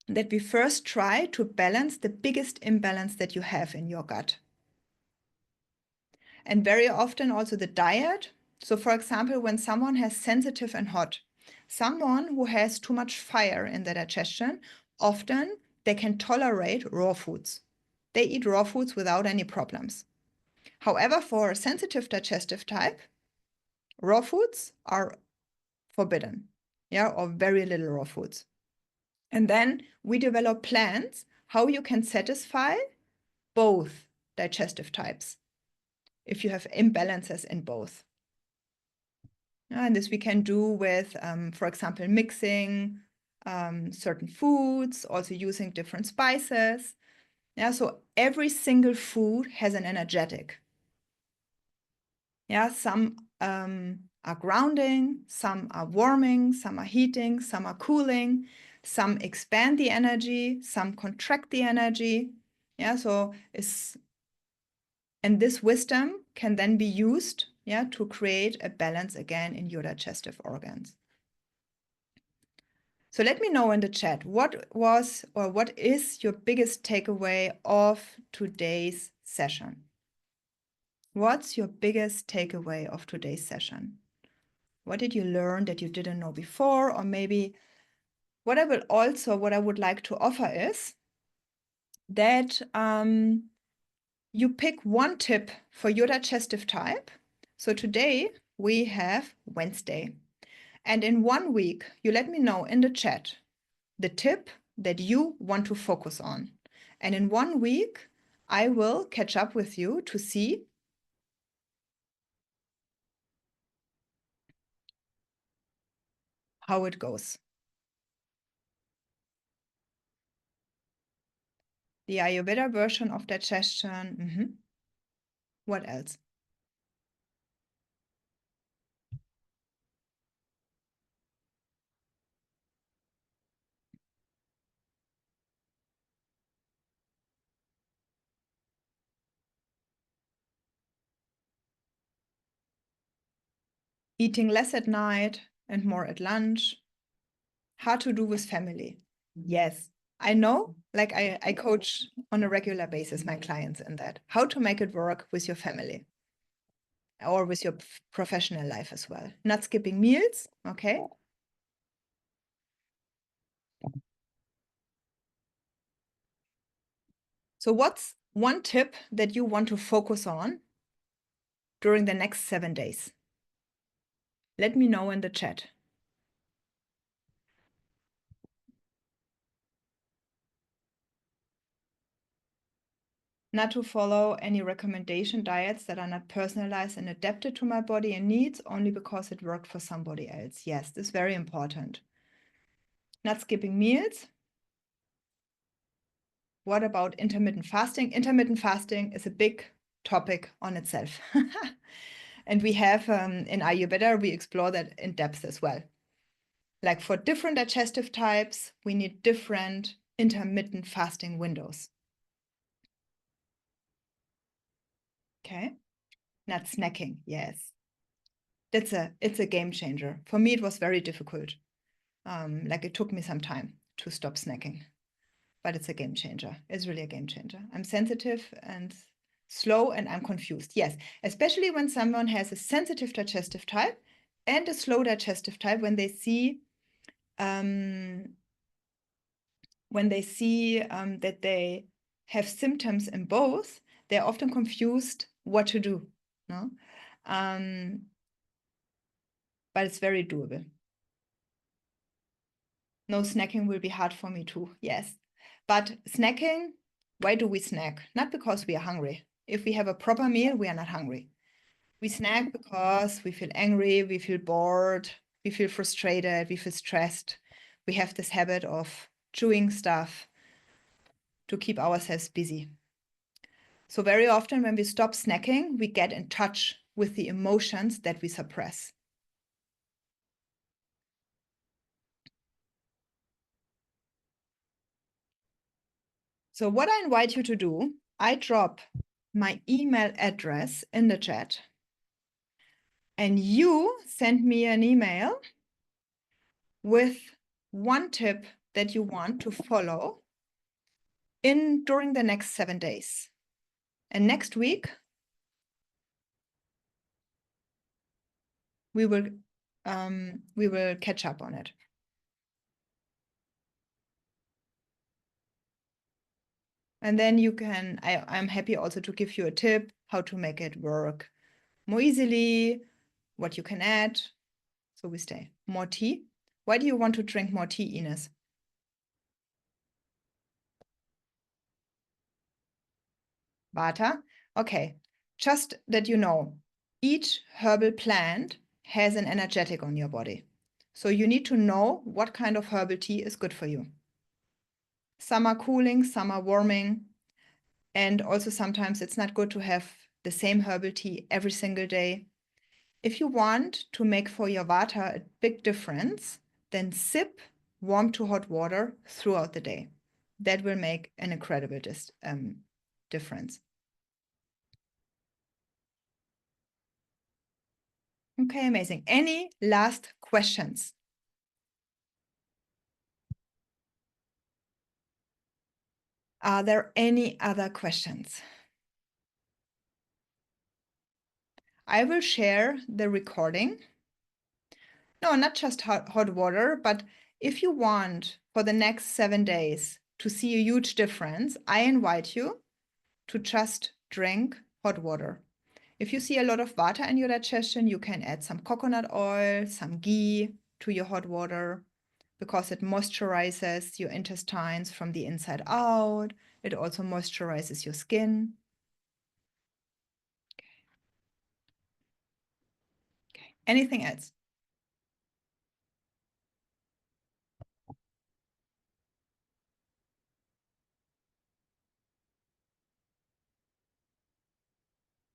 that we first try to balance the biggest imbalance that you have in your gut. And very often also the diet. So for example, when someone has sensitive and hot, someone who has too much fire in their digestion, often they can tolerate raw foods. They eat raw foods without any problems. However, for a sensitive digestive type, raw foods are forbidden, yeah, or very little raw foods. And then we develop plans how you can satisfy both digestive types if you have imbalances in both. And this we can do with, for example, mixing certain foods, also using different spices. Yeah, so every single food has an energetic. Yeah, some are grounding, some are warming, some are heating, some are cooling, some expand the energy, some contract the energy. Yeah, so and this wisdom can then be used, yeah, to create a balance again in your digestive organs. So let me know in the chat, what was or what is your biggest takeaway of today's session? What's your biggest takeaway of today's session? What did you learn that you didn't know before? Or maybe what I would like to offer is that you pick one tip for your digestive type. So today we have Wednesday. And in 1 week, you let me know in the chat the tip that you want to focus on. And in 1 week, I will catch up with you to see how it goes. The Ayurveda version of digestion. What else? Eating less at night and more at lunch. How to do with family. Yes, I know, like I coach on a regular basis my clients in that. How to make it work with your family or with your professional life as well. Not skipping meals, okay? So what's one tip that you want to focus on during the next 7 days? Let me know in the chat. not to follow any recommendation diets that are not personalized and adapted to my body and needs only because it worked for somebody else. Yes, this is very important. Not skipping meals. What about intermittent fasting? Intermittent fasting is a big topic on itself. And we have in Ayurveda, we explore that in depth as well. Like for different digestive types, we need different intermittent fasting windows. Okay, not snacking. Yes, it's a game changer. For me, it was very difficult. Like it took me some time to stop snacking, but it's a game changer. It's really a game changer. I'm sensitive and slow and I'm confused. Yes, especially when someone has a sensitive digestive type and a slow digestive type, when they see that they have symptoms in both, they're often confused what to do. No? But it's very doable. No, snacking will be hard for me too, yes. But snacking, why do we snack? Not because we are hungry. If we have a proper meal, we are not hungry. We snack because we feel angry, we feel bored, we feel frustrated, we feel stressed. We have this habit of chewing stuff to keep ourselves busy. So very often when we stop snacking, we get in touch with the emotions that we suppress. So what I invite you to do, I drop my email address in the chat and you send me an email with one tip that you want to follow during the next 7 days. And next week, we will catch up on it. And then you can, I'm happy also to give you a tip how to make it work more easily, what you can add. So we stay. More tea. Why do you want to drink more tea, Ines? Vata? Okay. Just that you know, each herbal plant has an energetic on your body. So you need to know what kind of herbal tea is good for you. Some are cooling, some are warming. And also sometimes it's not good to have the same herbal tea every single day. If you want to make for your Vata a big difference, then sip warm to hot water throughout the day. That will make an incredible difference. Okay, amazing. Any last questions? Are there any other questions? I will share the recording. No, not just hot water, but if you want for the next 7 days to see a huge difference, I invite you to just drink hot water. If you see a lot of vata in your digestion, you can add some coconut oil, some ghee to your hot water because it moisturizes your intestines from the inside out. It also moisturizes your skin. Okay. Anything else?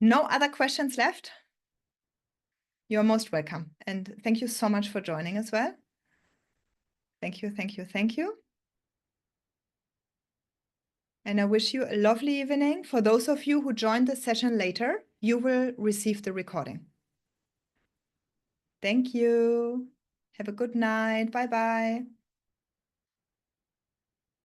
No other questions left? You're most welcome. And thank you so much for joining as well. Thank you, thank you, thank you. And I wish you a lovely evening. For those of you who joined the session later, you will receive the recording. Thank you. Have a good night. Bye-bye.